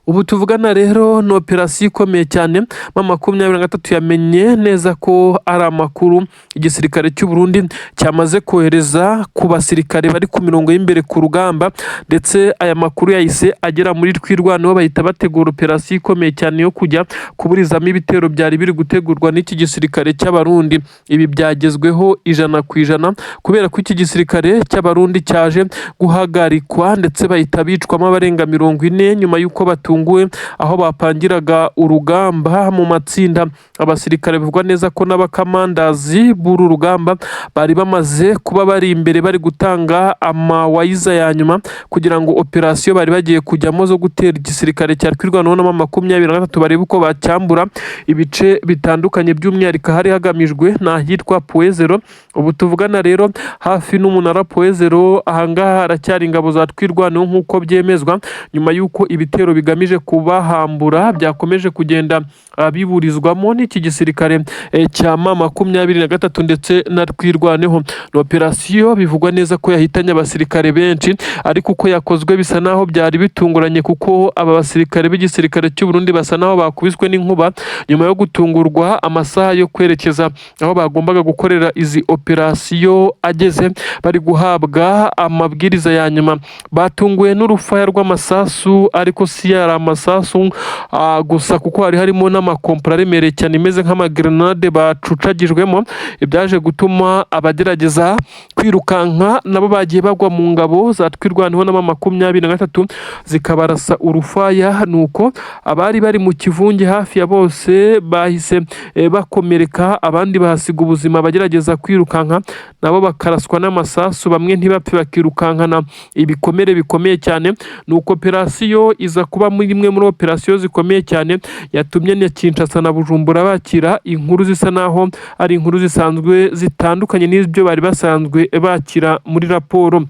Ubu tuvugana rero ni operasiyo ikomeye cyane. 23 yamenye neza ko ari amakuru igisirikare cy'u Burundi cyamaze kohereza ku basirikare bari ku mirongo y'imbere ku rugamba, ndetse aya makuru yahise agera muri twirwanaho, bahita bategura operasiyo ikomeye cyane yo kujya kuburizamo ibitero byari biri gutegurwa n'iki gisirikare cy'abarundi. Ibi byagezweho 100% kubera ko iki gisirikare cy'abarundi cyaje guhagarikwa, ndetse bahita bicwamo abarenga 40 nyuma y'uko batunguwe aho bapangiraga urugamba mu matsinda. Abasirikare bivugwa neza ko n'abakamandazi b'uru rugamba bari bamaze kuba bari imbere bari gutanga amawayiza ya nyuma kugira ngo operasiyo bari bagiye kujyamo zo gutera igisirikare cya twirwanaho na 23 barebe uko bacyambura ibice bitandukanye, by'umwihariko hari hagamijwe n'ahitwa Puezero. Ubu tuvugana rero hafi n'umunara Puezero, ahangaha haracyari ingabo za twirwanaho nk'uko byemezwa, nyuma y'uko ibitero bigamije bigamije kubahambura byakomeje kugenda biburizwamo n'iki gisirikare cya M23 ndetse na Twirwaneho. Ni operasiyo bivugwa neza ko yahitanye abasirikare benshi, ariko uko yakozwe bisa naho byari bitunguranye, kuko aba basirikare b'igisirikare cy'u Burundi basa naho bakubiswe n'inkuba nyuma yo gutungurwa amasaha yo kwerekeza aho bagombaga gukorera izi operasiyo ageze, bari guhabwa amabwiriza ya nyuma. Batunguwe n'urufaya rw'amasasu, ariko si yari amasasu gusa, kuko hari harimo n'amakompora aremereye cyane imeze nk'amagrenade bacucagijwemo, ibyaje gutuma abagerageza kwirukanka nabo bagiye bagwa mu ngabo za Twirwaneho na M23 zikabarasa urufaya. Nuko abari bari mu kivunge hafi ya bose bahise bakomereka, abandi bahasiga ubuzima. Bagerageza kwirukanka nabo bakaraswa n'amasasu, bamwe ntibapfe bakirukankana ibikomere bikomeye cyane. Nuko operasiyo iza kuba muri imwe muri operasiyo zikomeye cyane yatumye na Kinshasa na Bujumbura bakira inkuru zisa naho ari inkuru zisanzwe zitandukanye n'ibyo bari basanzwe bakira muri raporo.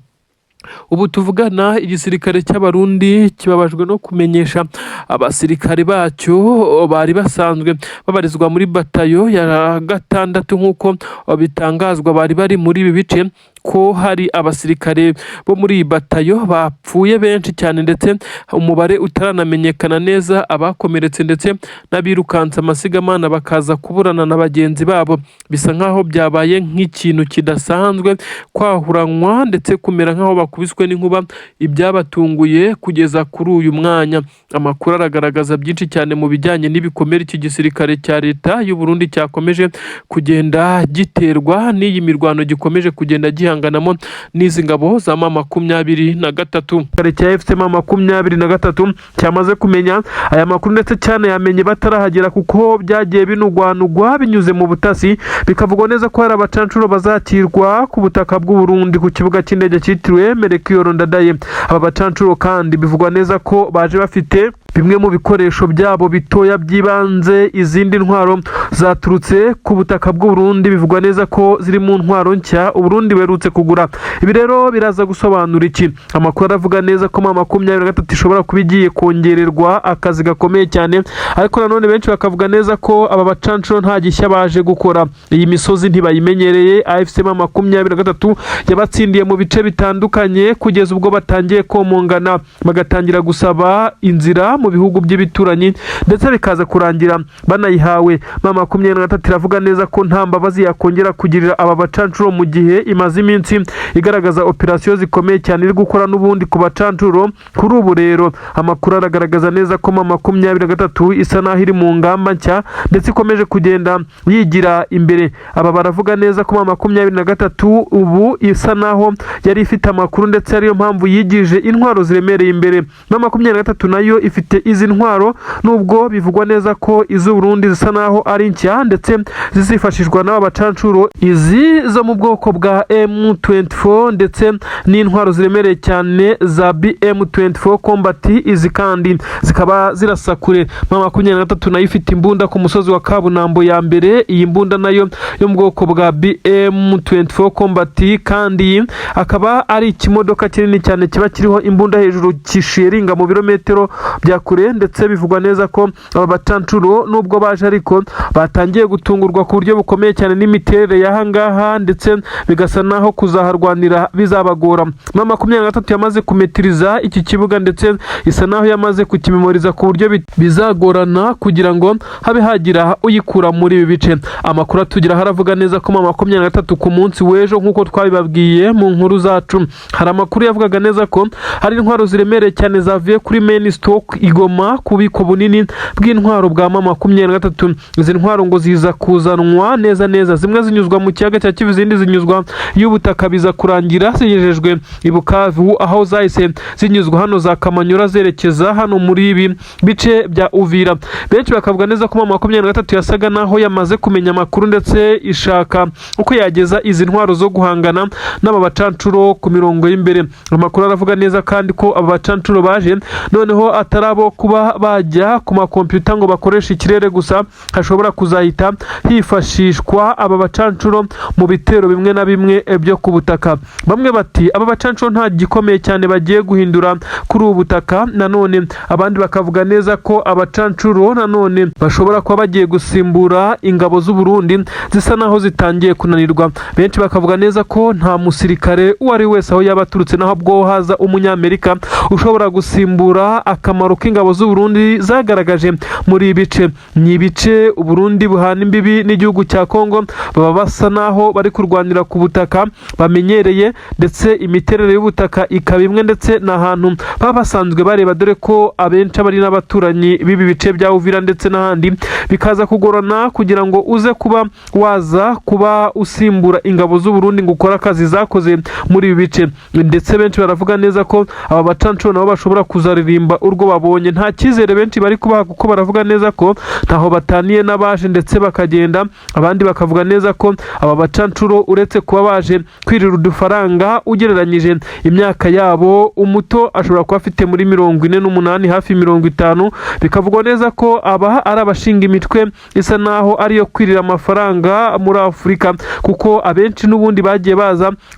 Ubu tuvugana igisirikare cy'Abarundi kibabajwe no kumenyesha abasirikare bacyo bari basanzwe babarizwa muri batayo ya 6 nk'uko bitangazwa, bari bari muri ibi bice, ko hari abasirikare bo muri iyi batayo bapfuye benshi cyane, ndetse umubare utaranamenyekana neza, abakomeretse ndetse n'abirukanse amasigamana bakaza kuburana na bagenzi babo. Bisa nkaho byabaye nk'ikintu kidasanzwe, kwahuranwa ndetse kumera nkaho bakubiswe n'inkuba, ibyabatunguye kugeza kuri uyu mwanya. Amakuru aragaragaza byinshi cyane mu bijyanye n'ibikomere iki gisirikare cya leta y'u Burundi cyakomeje kugenda giterwa n'iyi mirwano gikomeje kugenda gihanganamo n'izi ngabo za M23. Kare cya FC M23 cyamaze kumenya aya makuru, ndetse cyane yamenye batarahagera, kuko byagiye binugwanugwa binyuze mu butasi, bikavugwa neza ko hari abacancuro bazakirwa ku butaka bw'u Burundi ku kibuga cy'indege cyitiriwe Melchior Ndadaye. Aba bacancuro kandi bivugwa neza ko baje bafite bimwe mu bikoresho byabo bitoya by'ibanze, izindi ntwaro zaturutse ku butaka bw'u Burundi bivugwa neza ko ziri mu ntwaro nshya u Burundi berutse kugura. Ibi rero biraza gusobanura iki? Amakuru aravuga neza ko M23 ishobora kuba igiye kongererwa akazi gakomeye cyane, ariko nanone benshi bakavuga neza ko aba bacancuro nta gishya baje gukora. Iyi misozi ntibayimenyereye. AFC M23 yabatsindiye mu bice bitandukanye kugeza ubwo batangiye komongana, bagatangira gusaba inzira mu bihugu by'ibituranyi, ndetse bikaza kurangira banayihawe. M23 iravuga neza ko nta mbabazi yakongera kugirira aba bacancuro mu gihe imaze iminsi igaragaza operasiyo zikomeye cyane iri gukora n'ubundi ku bacancuro. Kuri ubu rero amakuru aragaragaza neza ko M23 isa naho iri mu ngamba nshya, ndetse ikomeje kugenda yigira imbere. Aba baravuga neza ko M23 ubu isa naho yari ifite amakuru, ndetse ariyo mpamvu yigije intwaro ziremereye imbere. M23 nayo ifite izi ntwaro, nubwo bivugwa neza ko iz'u Burundi zisa naho ari nshya, ndetse zizifashishwa n'aba bacancuro, izi zo mu bwoko bwa M24 ndetse n'intwaro ziremereye cyane za BM24 Combat. Izi kandi zikaba zirasa kure. M23 nayo ifite imbunda ku musozi wa Kabunambo ya mbere. Iyi mbunda nayo yo mu bwoko bwa BM24 Combat, kandi akaba ari ikimodoka kinini cyane kiba kiriho imbunda hejuru, kisheringa mu birometero bya kure. Ndetse bivugwa neza ko aba bacancuro nubwo baje, ariko batangiye gutungurwa ku buryo bukomeye cyane n'imiterere y'ahangaha, ndetse bigasa naho kuzaharwanira bizabagora. M23 yamaze kumetiriza iki kibuga, ndetse isa naho yamaze kukimemoriza ku buryo bizagorana kugira ngo habe hagira uyikura muri ibi bice. Amakuru atugira haravuga neza ko M23 ku munsi w'ejo, nk'uko twabibabwiye mu nkuru zacu, hari amakuru yavugaga neza ko hari intwaro ziremereye cyane zavuye kuri main stock Igoma ku bubiko bunini bw'intwaro bwa M23. Izi ntwaro ngo ziza kuzanwa neza, zimwe zinyuzwa mu kiyaga cya Kivu, izindi zinyuzwa y'ubutaka, biza kurangira zigejejwe i Bukavu, aho zahise zinyuzwa hano za Kamanyura zerekeza hano muri ibi bice bya Uvira. Benshi bakavuga neza ko M23 yasaga naho yamaze kumenya amakuru, ndetse ishaka uko yageza izi ntwaro zo guhangana n'aba bacancuro ku mirongo y'imbere. Amakuru aravuga neza kandi ko aba bacancuro baje noneho atari zabo kuba bajya ku makompiyuta ngo bakoreshe ikirere gusa, hashobora kuzahita hifashishwa aba bacancuro mu bitero bimwe na bimwe byo ku butaka. Bamwe bati aba bacancuro nta gikomeye cyane bagiye guhindura kuri ubu butaka, nanone abandi bakavuga neza ko abacancuro nanone bashobora kuba bagiye gusimbura ingabo z'u Burundi zisa naho zitangiye kunanirwa. Benshi bakavuga neza ko nta musirikare uwo ari wese aho yaba aturutse naho bwo haza umunyamerika ushobora gusimbura akamaro k'ingabo z'u Burundi zagaragaje muri ibice. Ni ibice u Burundi buhana imbibi n'igihugu cya Kongo, baba basa naho bari kurwanira ku butaka bamenyereye, ndetse imiterere y'ubutaka ikaba imwe, ndetse n'ahantu baba basanzwe bareba, dore ko abenshi abari n'abaturanyi b'ibi bice bya Uvira ndetse n'ahandi, bikaza kugorana kugira ngo uze kuba waza kuba usimbura ingabo z'u Burundi ngo ukore akazi zakoze muri ibi bice. Ndetse benshi baravuga neza ko aba bacancuro nabo bashobora kuzaririmba urwo babonye. Nta cyizere benshi bari kubaha, kuko baravuga neza ko ntaho bataniye n'abaje ndetse bakagenda. Abandi bakavuga neza ko aba bacancuro uretse kuba baje kwirira udufaranga, ugereranyije imyaka yabo, umuto ashobora kuba afite muri 48 hafi 50, bikavugwa neza ko aba ari abashinga imitwe isa naho ariyo kwirira amafaranga muri Afurika, kuko abenshi n'ubundi bagiye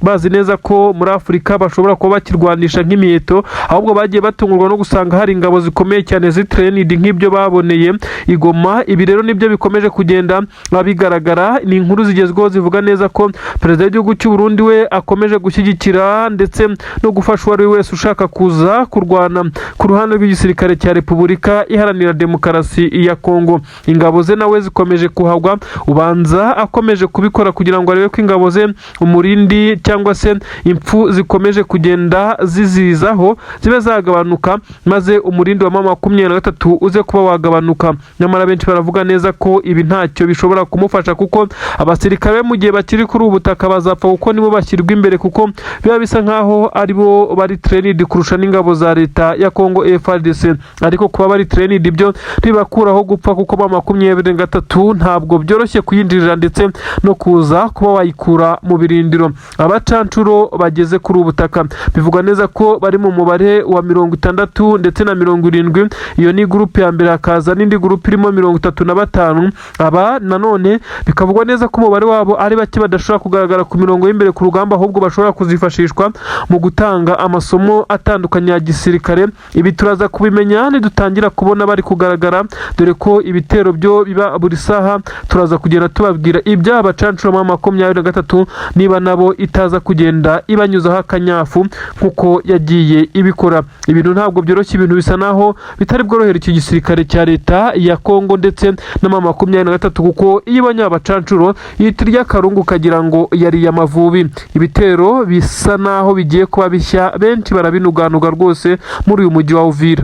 bazi neza ko muri Afurika bashobora kuba bakirwanisha nk'imiheto, ahubwo bagiye batungurwa no gusanga hari ingabo zikomeye cyane zitrained nk'ibyo baboneye i Goma. Ibi rero nibyo bikomeje kugenda bigaragara. Ni inkuru zigezweho zivuga neza ko perezida w'igihugu cy'u Burundi we akomeje gushyigikira ndetse no gufasha uwo ari we wese ushaka kuza kurwana ku ruhande rw'igisirikare cya Repubulika Iharanira Demokarasi ya Kongo. Ingabo ze nawe zikomeje kuhagwa, ubanza akomeje kubikora kugira ngo arebe ko ingabo ze umurindi cyangwa se impfu zikomeje kugenda zizizaho zibe zagabanuka, maze umurindi wa M23 uze kuba wagabanuka. Nyamara benshi baravuga neza ko ibi ntacyo bishobora kumufasha, kuko abasirikare mu gihe bakiri kuri ubu butaka bazapfa, kuko nibo bashyirwa imbere, kuko biba bisa nkaho aribo bari trained kurusha n'ingabo za leta ya Kongo FARDC. Ariko kuba bari trained ibyo ntibakuraho gupfa, kuko M23 ntabwo byoroshye kuyinjirira ndetse no kuza kuba wayikura mu birindiro. Abacancuro bageze kuri ubu butaka bivugwa neza ko bari mu mubare wa 60 ndetse na 70. Iyo ni groupe ya mbere, hakaza n'indi groupe irimo 35. Aba nanone bikavugwa neza ko umubare wabo ari bake, badashobora kugaragara ku mirongo y'imbere ku rugamba, ahubwo bashobora kuzifashishwa mu gutanga amasomo atandukanye ya gisirikare. Ibi turaza kubimenya nidutangira kubona bari kugaragara, dore ko ibitero byo biba buri saha. Turaza kugenda tubabwira ibya abacancuro M23 niba nabo itaza kugenda ibanyuzaho akanyafu nkuko yagiye ibikora. Ibintu ntabwo byoroshye, ibintu bisa naho bitari bworohera iki gisirikare cya leta ya Kongo ndetse na M23, kuko iyo ibanye abacancuro yitirya karungu kagira ngo yari amavubi. Ibitero bisa naho bigiye kuba bishya, benshi barabinuganuga rwose muri uyu mujyi wa Uvira.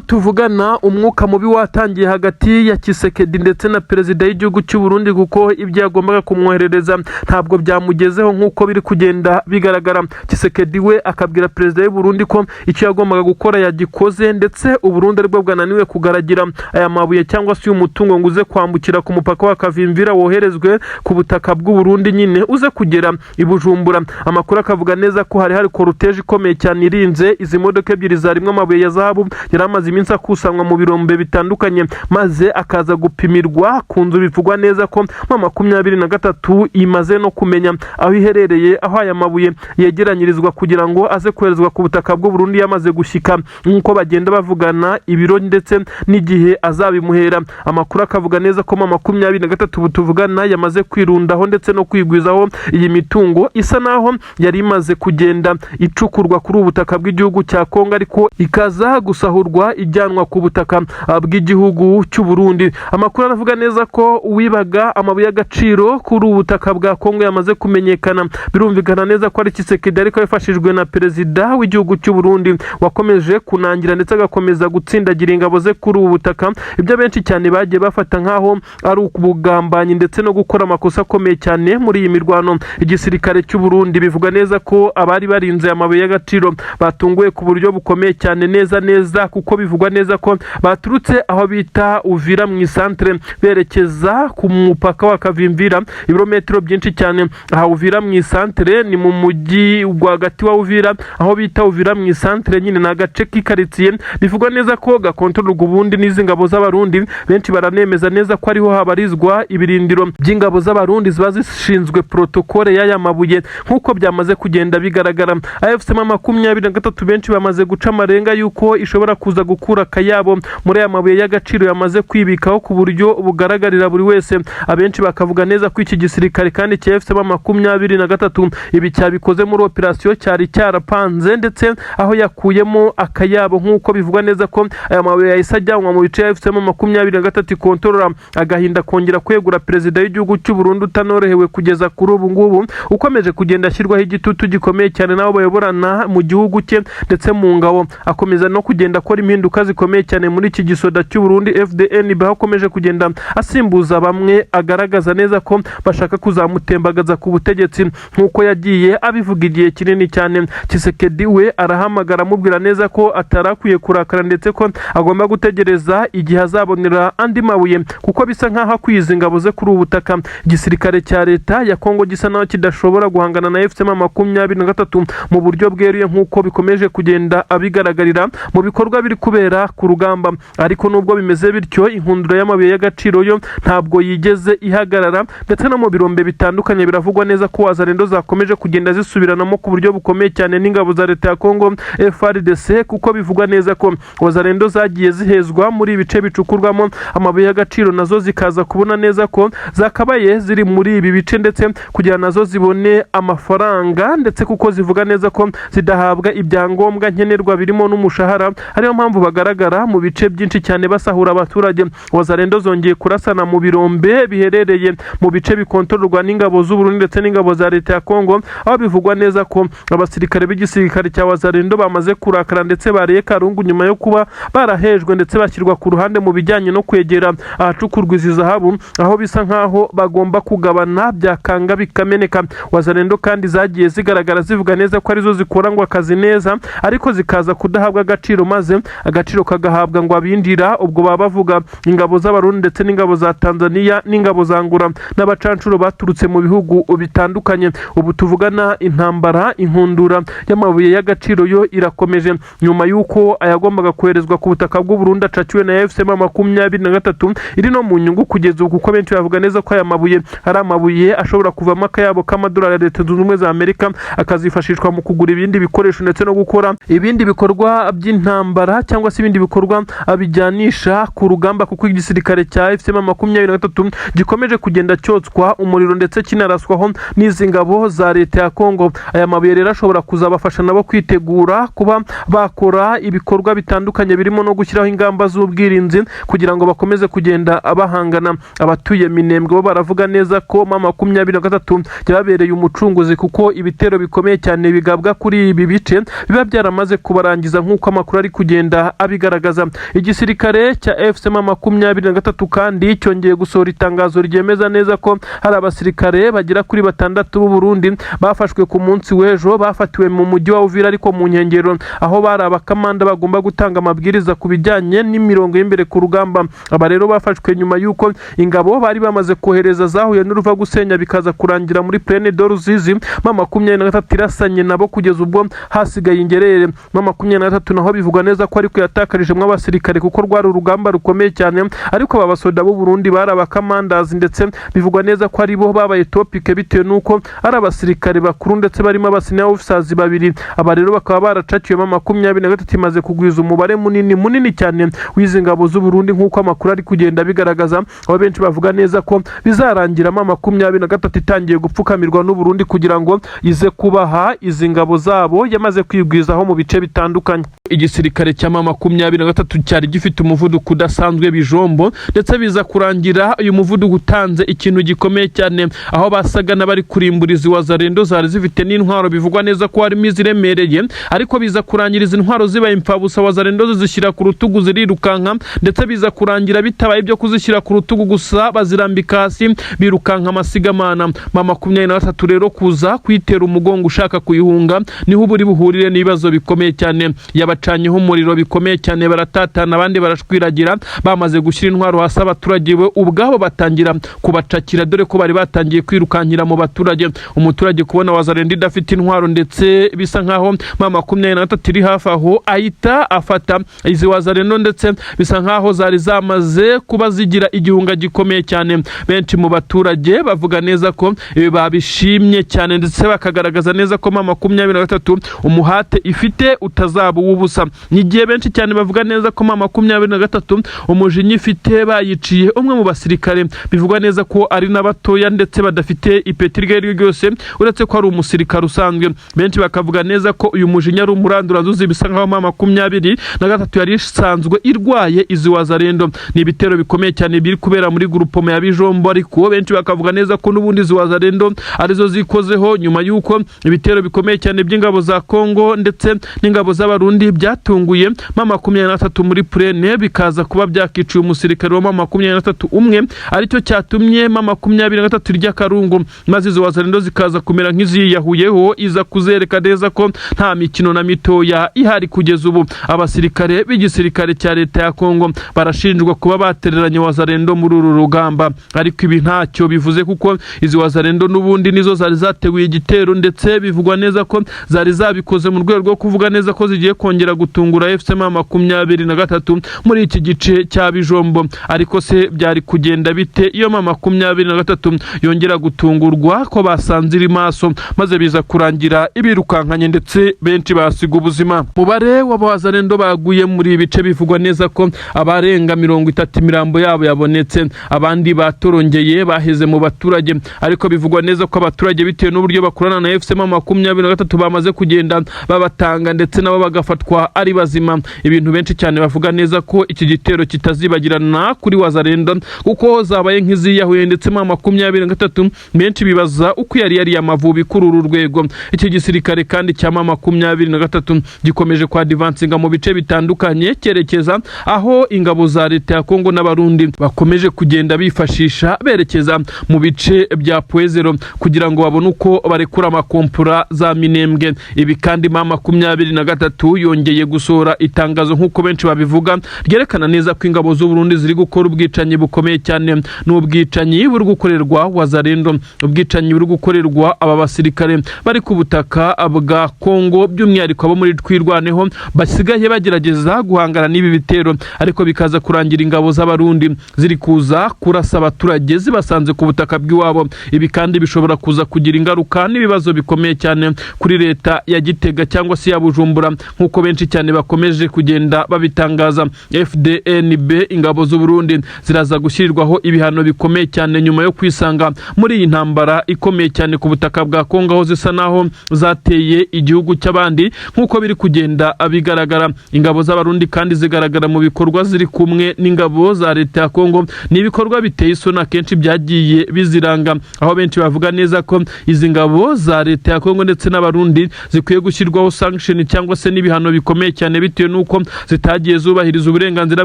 Tuvugana umwuka mubi watangiye hagati ya Tshisekedi ndetse na perezida y'igihugu cy'u Burundi, kuko ibyo yagombaga kumwoherereza ntabwo byamugezeho nk'uko biri kugenda bigaragara. Tshisekedi we akabwira perezida y'u Burundi ko icyo yagombaga gukora yagikoze, ndetse u Burundi aribwo bwananiwe kugaragira aya mabuye cyangwa se umutungo ngo uze kwambukira ku mupaka wa Kavimvira woherezwe ku butaka bw'u Burundi nyine uze kugera i Bujumbura. Amakuru akavuga neza ko hari korutege ikomeye cyane irinze izi modoka ebyiri zarimwe amabuye ya zahabu yaramaze iminsi akusanwa mu birombe bitandukanye, maze akaza gupimirwa ku nzu. Bivugwa neza ko M23 imaze no kumenya aho iherereye, aho aya mabuye yegeranyirizwa kugira ngo aze koherezwa ku butaka bw'u Burundi yamaze gushyika, nk'uko bagenda bavugana ibiro ndetse n'igihe azabimuhera. Amakuru akavuga neza ko M23 tuvugana yamaze kwirundaho ndetse no kwigwizaho iyi mitungo isa naho yari imaze kugenda icukurwa kuri ubu butaka bw'igihugu cya Kongo, ariko ikaza gusahurwa ijyanwa ku butaka bw'igihugu cy'u Burundi. Amakuru aravuga neza ko uwibaga amabuye y'agaciro kuri ubu butaka bwa Kongo yamaze kumenyekana. Birumvikana neza ko ari Tshisekedi, ariko yafashijwe na perezida w'igihugu cy'u Burundi wakomeje kunangira ndetse agakomeza gutsindagira ingabo ze kuri ubu butaka. Ibyo benshi cyane bagiye bafata nkaho ari ukubugambanyi ndetse no gukora amakosa akomeye cyane muri iyi mirwano. Igisirikare cy'u Burundi bivuga neza ko abari barinze amabuye y'agaciro batunguye ku buryo bukomeye cyane neza, kuko bivugwa neza ko baturutse aho bita Uvira mu isantre berekeza ku mupaka wa Kavimvira ibirometero byinshi cyane. Aha Uvira mu isantre ni mu mujyi rwagati wa Uvira, aho bita Uvira mu isantre nyine na gace k'ikaritsiye bivugwa neza ko gakontororwa ubundi n'izi ngabo z'abarundi. Benshi baranemeza neza ko ariho habarizwa ibirindiro by'ingabo z'abarundi ziba zishinzwe protokole y'aya mabuye nk'uko byamaze kugenda bigaragara. AFC M23 benshi bamaze guca amarenga yuko ishobora kuza gukura akayabo muri aya mabuye y'agaciro yamaze kwibikaho ku buryo bugaragarira buri wese. Abenshi bakavuga neza ko iki gisirikare kandi cya AFC M23 ibi cyabikoze muri operasiyo cyari cyarapanze, ndetse aho yakuyemo akayabo nk'uko bivugwa neza ko aya mabuye yahise ajyanwa mu bice AFC M23 ikontorora, agahinda kongera kwegura perezida w'igihugu cy'u Burundi utanorohewe kugeza kuri ubu ngubu, ukomeje kugenda ashyirwaho igitutu gikomeye cyane n'abo bayoborana mu gihugu cye ndetse mu ngabo. Akomeza no kugenda akora impinduka zikomeye cyane muri iki gisoda cy'u Burundi FDN, baho akomeje kugenda asimbuza bamwe agaragaza neza ko bashaka kuzamutembagaza ku butegetsi nk'uko yagiye abivuga igihe kinini cyane. Tshisekedi we arahamagara amubwira neza ko atarakwiye kurakara ndetse ko agomba gutegereza igihe azabonera andi mabuye, kuko bisa nk'aho akwiza ingabo ze kuri ubu butaka. Igisirikare cya leta ya Kongo gisa naho kidashobora guhangana na AFC M23 mu buryo bweruye nk'uko bikomeje kugenda abigaragarira mu bikorwa biri kubera ku rugamba. Ariko nubwo bimeze bityo, inkundura y'amabuye y'agaciro yo ntabwo yigeze ihagarara, ndetse no mu birombe bitandukanye biravugwa neza ko wazarendo zakomeje kugenda zisubiranamo ku buryo bukomeye cyane n'ingabo za leta ya Kongo FARDC, kuko bivugwa neza ko wazarendo zagiye zihezwa muri ibice bicukurwamo amabuye y'agaciro, nazo zikaza kubona neza ko zakabaye ziri muri ibi bice ndetse kugira nazo zibone amafaranga, ndetse kuko zivuga neza ko zidahabwa ibyangombwa nkenerwa birimo n'umushahara. Ariyo mpamvu bagaragara mu bice byinshi cyane basahura abaturage. Wazarendo zongeye kurasana mu birombe biherereye mu bice bikontororwa n'ingabo z'u Burundi ndetse n'ingabo za leta ya Kongo, aho bivugwa neza ko abasirikare b'igisirikare cya wazarendo bamaze kurakara ndetse bariye karungu nyuma yo kuba barahejwe ndetse bashyirwa ku ruhande mu bijyanye no kwegera ahacukurwa izi zahabu, aho bisa nkaho bagomba kugabana byakanga bikameneka. Wazarendo kandi zagiye zigaragara zivuga neza ko arizo zikora ngo akazi neza, ariko zikaza kudahabwa agaciro, maze agaciro kagahabwa ngo abindira. Ubwo baba bavuga ingabo z'abarundi ndetse n'ingabo za Tanzania n'ingabo za Angola n'abacancuro baturutse mu bihugu bitandukanye. Ubu tuvugana intambara, inkundura y'amabuye y'agaciro yo irakomeje nyuma y'uko ayagombaga koherezwa ku butaka bw'u Burundi acakiwe na AFC M23 iri no mu nyungu kugeza ubu, kuko benshi bavuga neza ko aya mabuye ari amabuye ashobora kuvamo akayabo k'amadolari ya Leta Zunze Ubumwe za Amerika, akazifashishwa mu kugura ibindi bikoresho ndetse no gukora ibindi bikorwa by'intambara cyangwa se ibindi bikorwa bijyanisha ku rugamba, kuko igisirikare cya AFC M23 gikomeje kugenda cyotswa umuriro ndetse kinaraswaho n'izi ngabo za leta ya Kongo. Aya mabuye rero ashobora kuzabafasha nabo kwitegura kuba bakora ibikorwa bitandukanye birimo no gushyiraho ingamba z'ubwirinzi kugira ngo bakomeze kugenda bahangana. Abatuye Minembwe bo baravuga neza ko M23 yababereye umucunguzi, kuko ibitero bikomeye cyane bigabwa kuri ibi bice biba byaramaze kubarangiza nk'uko amakuru ari kugenda abigaragaza. Igisirikare cya AFC M23 kandi cyongeye gusohora itangazo ryemeza neza ko hari abasirikare bagera kuri 6 b'u Burundi bafashwe ku munsi w'ejo, bafatiwe mu mujyi wa Uvira ariko mu nkengero, aho bari abakamanda bagomba gutanga amabwiriza ku bijyanye n'imirongo y'imbere ku rugamba. Aba rero bafashwe nyuma y'uko ingabo bari bamaze kohereza zahuye n'uruva gusenya bikaza kurangira muri Plaine de Ruzizi. M23 irasanye nabo kugeza ubwo hasigaye ingerere. M23 naho bivugwa neza ko ariko yatakarijemo abasirikare kuko rwari urugamba rukomeye cyane, ariko aba basoda b'u Burundi bari abakamandazi ndetse bivugwa neza ko ari bo babaye topike bitewe nuko ari abasirikare bakuru ndetse barimo abasenior officers babiri. Aba rero bakaba baracakiwe M23 imaze kugwiza umubare munini cyane w'izi ngabo z'u Burundi nk'uko amakuru ari kugenda bigaragaza, aho benshi bavuga neza ko bizarangira M23 itangiye gupfukamirwa n'u Burundi kugira ngo ize kubaha izi ngabo zabo yamaze kwigwizaho mu bice bitandukanye. Igisirikare cya M23 cyari gifite umuvuduko udasanzwe bijombo, ndetse biza kurangira uyu muvuduko utanze ikintu gikomeye cyane, aho basaga n'abari kurimburiza wazarendo zari zifite n'intwaro bivugwa neza ko harimo iziremereye, ariko biza kurangira izi ntwaro zibaye impfabusa, wazarendo zishyira ku rutugu zirirukanka, ndetse biza kurangira bitabaye ibyo kuzishyira ku rutugu gusa bazirambika hasi birukanka amasigamana. M23 rero kuza kwitera umugongo ushaka kuyihunga niho buri buhurire n'ibibazo bikomeye cyane. Yabacanyeho umuriro bikomeye cyane baratatana abandi barashwiragira bamaze gushyira intwaro hasi abaturage bo ubwabo batangira kubacakira dore ko bari batangiye kwirukankira mu baturage umuturage kubona Wazalendo idafite intwaro ndetse bisa nkaho mama 23 iri hafi aho ahita afata izi Wazalendo ndetse bisa nkaho zari zamaze kuba zigira igihunga gikomeye cyane benshi mu baturage bavuga neza ko babishimye cyane ndetse bakagaragaza neza ko mama 23 umuhate ifite utazaba ubusa nigiye benshi cyane bavuga neza ko mama 23 umujinyi ifite bayiciye umwe mu basirikare bivugwa neza ko ari n'abatoya ndetse badafite ipeti ryose uretse ko ari umusirikare usanzwe benshi bakavuga neza ko uyu mujinya ari umurandurazuzi bisa nkaho mama 23 yari isanzwe irwaye izi Wazalendo ni ibitero bikomeye cyane biri kubera muri grupome ya Bijombo ariko benshi bakavuga neza ko n'ubundi izi Wazalendo arizo zikozeho nyuma yuko ibitero bikomeye cyane by'ingabo za Kongo ndetse n'ingabo z'abarundi byatunguye mama 23 muri Plene bikaza kuba byakiciye umusirikare wa mama 23 umwe aricyo cyatumye mama 23 rya Karungu maze izo Wazalendo zikaza kumera nk'iziyahuyeho iza kuzereka neza ko nta mikino na mitoya ihari kugeza ubu abasirikare b'igisirikare cya leta ya Kongo barashinjwa kuba batereranye Wazalendo muri uru rugamba ariko ibi ntacyo bivuze kuko izi Wazalendo n'ubundi nizo zari zateguye igitero ndetse bivugwa neza ko zari zabikoze mu rwego rwo kuvuga neza ko zigiye kongera gutungura FC mama 23 muri iki gice cya Bijombo ariko se byari kugenda bite iyo mama 23 yongera gutungurwa ko basanze iri maso maze biza kurangira ibirukankanye ndetse benshi basiga ubuzima mubare w'Abazalendo baguye muri ibice bivugwa neza ko abarenga 30 mirambo yabo yabonetse abandi batorongeye baheze mu baturage ariko bivugwa neza ko abaturage bitewe n'uburyo bakorana na FC mama 23 bamaze kugenda babatanga ndetse nabo bagafatwa ari bazima ibintu benshi cyane bavuga neza ko iki gitero kitazibagirana kuri Wazalendo kuko zabaye nk'iziyahuye ndetse mama 23 benshi bibaza uko yari amavubi kuri uru rwego iki gisirikare kandi cya mama 23 gikomeje kwa advancinga mu bice bitandukanye cyerekeza aho ingabo za leta ya Kongo n'abarundi bakomeje kugenda bifashisha berekeza mu bice bya Puezero kugira ngo babone uko barekura amakompura za Minembwe ibi kandi mama 23 yongeye gusohora itangazo nk'uko benshi babivuga ryerekana neza ko ingabo z'u Burundi ziri gukora ubwicanyi bukomeye cyane n'ubwicanyi buri gukorerwa Wazalendo ubwicanyi buri gukorerwa aba basirikare bari ku butaka bwa Kongo by'umwihariko abo muri twirwaneho basigaye bagerageza guhangana n'ibi bitero ariko bikaza kurangira ingabo z'abarundi ziri kuza kurasa abaturage zibasanze ku butaka bw'iwabo ibi kandi bishobora kuza kugira ingaruka n'ibibazo bikomeye cyane kuri leta ya Gitega cyangwa se ya Bujumbura nk'uko benshi cyane bakomeje kugenda babitangaza FDNB ingabo z'u Burundi ziraza gushyirirwaho ibihano bikomeye cyane nyuma yo kwisanga muri iyi ntambara ikomeye cyane ku butaka bwa Kongo aho zisa naho zateye igihugu cy'abandi nk'uko biri kugenda bigaragara ingabo z'abarundi kandi zigaragara mu bikorwa ziri kumwe n'ingabo za leta ya Kongo ni ibikorwa biteye isoni akenshi byagiye biziranga aho benshi bavuga neza ko izi ngabo za leta ya Kongo ndetse n'abarundi zikwiye gushyirwaho sanction cyangwa se n'ibihano bikomeye cyane bitewe nuko zitagiye zubahiriza uburenganzira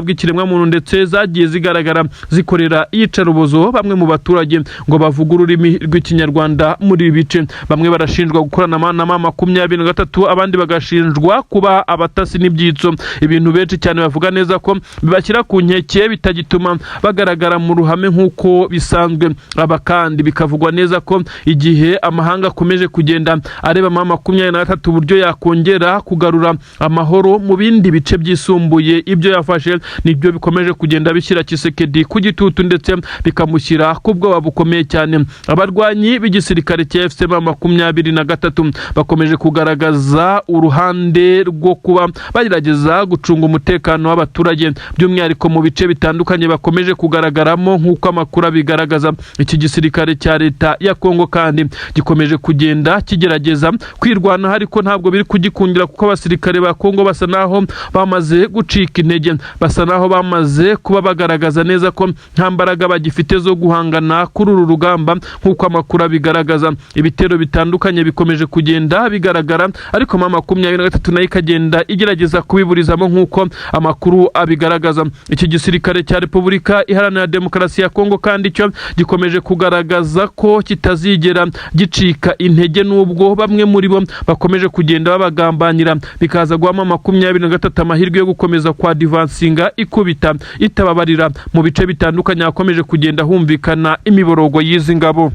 bw'ikiremwa muntu ndetse zagiye zigaragara zikorera iyicarubozo bamwe mu baturage ngo bavuga ururimi rw'ikinyarwanda muri bice bamwe barashinjwa gukorana na mama 23 abandi bagashinjwa kuba abatasi n'ibyitso ibintu benshi cyane bavuga neza ko bibashyira ku nkeke bitagituma bagaragara mu ruhame nk'uko bisanzwe aba kandi bikavugwa neza ko igihe amahanga akomeje kugenda areba mama 23 uburyo yakongera kugarura amahoro mu bindi bice byisumbuye ibyo yafashe nibyo bikomeje kugenda bishyira Kisekedi ku gitutu ndetse bikamushyira ku bwoba bukomeye cyane abarwanyi b'igisirikare cya FC mama 23 bakomeje kugaragaza uruhande rwo kuba bagerageza gucunga umutekano w'abaturage by'umwihariko mu bice bitandukanye bakomeje kugaragaramo nk'uko amakuru abigaragaza iki gisirikare cya leta ya Kongo kandi gikomeje kugenda kigerageza kwirwana ariko ntabwo biri kugikundira kuko abasirikare ba Kongo basa naho bamaze gucika intege basa naho bamaze kuba bagaragaza neza ko nta mbaraga bagifite zo guhangana kuri uru rugamba nk'uko amakuru abigaragaza ibitero bitandukanye bikomeje kugenda bigaragara ariko mama 23 nayo ikagenda igerageza kubiburizamo nk'uko amakuru abigaragaza iki gisirikare cya Repubulika Iharanira Demokarasi ya Kongo kandi cyo gikomeje kugaragaza ko kitazigera gicika intege nubwo bamwe muri bo bakomeje kugenda babagambanira bikaza guha mama 23 M23 amahirwe yo gukomeza kwa divansinga ikubita itababarira mu bice bitandukanye hakomeje kugenda humvikana imiborogo y'izi ngabo.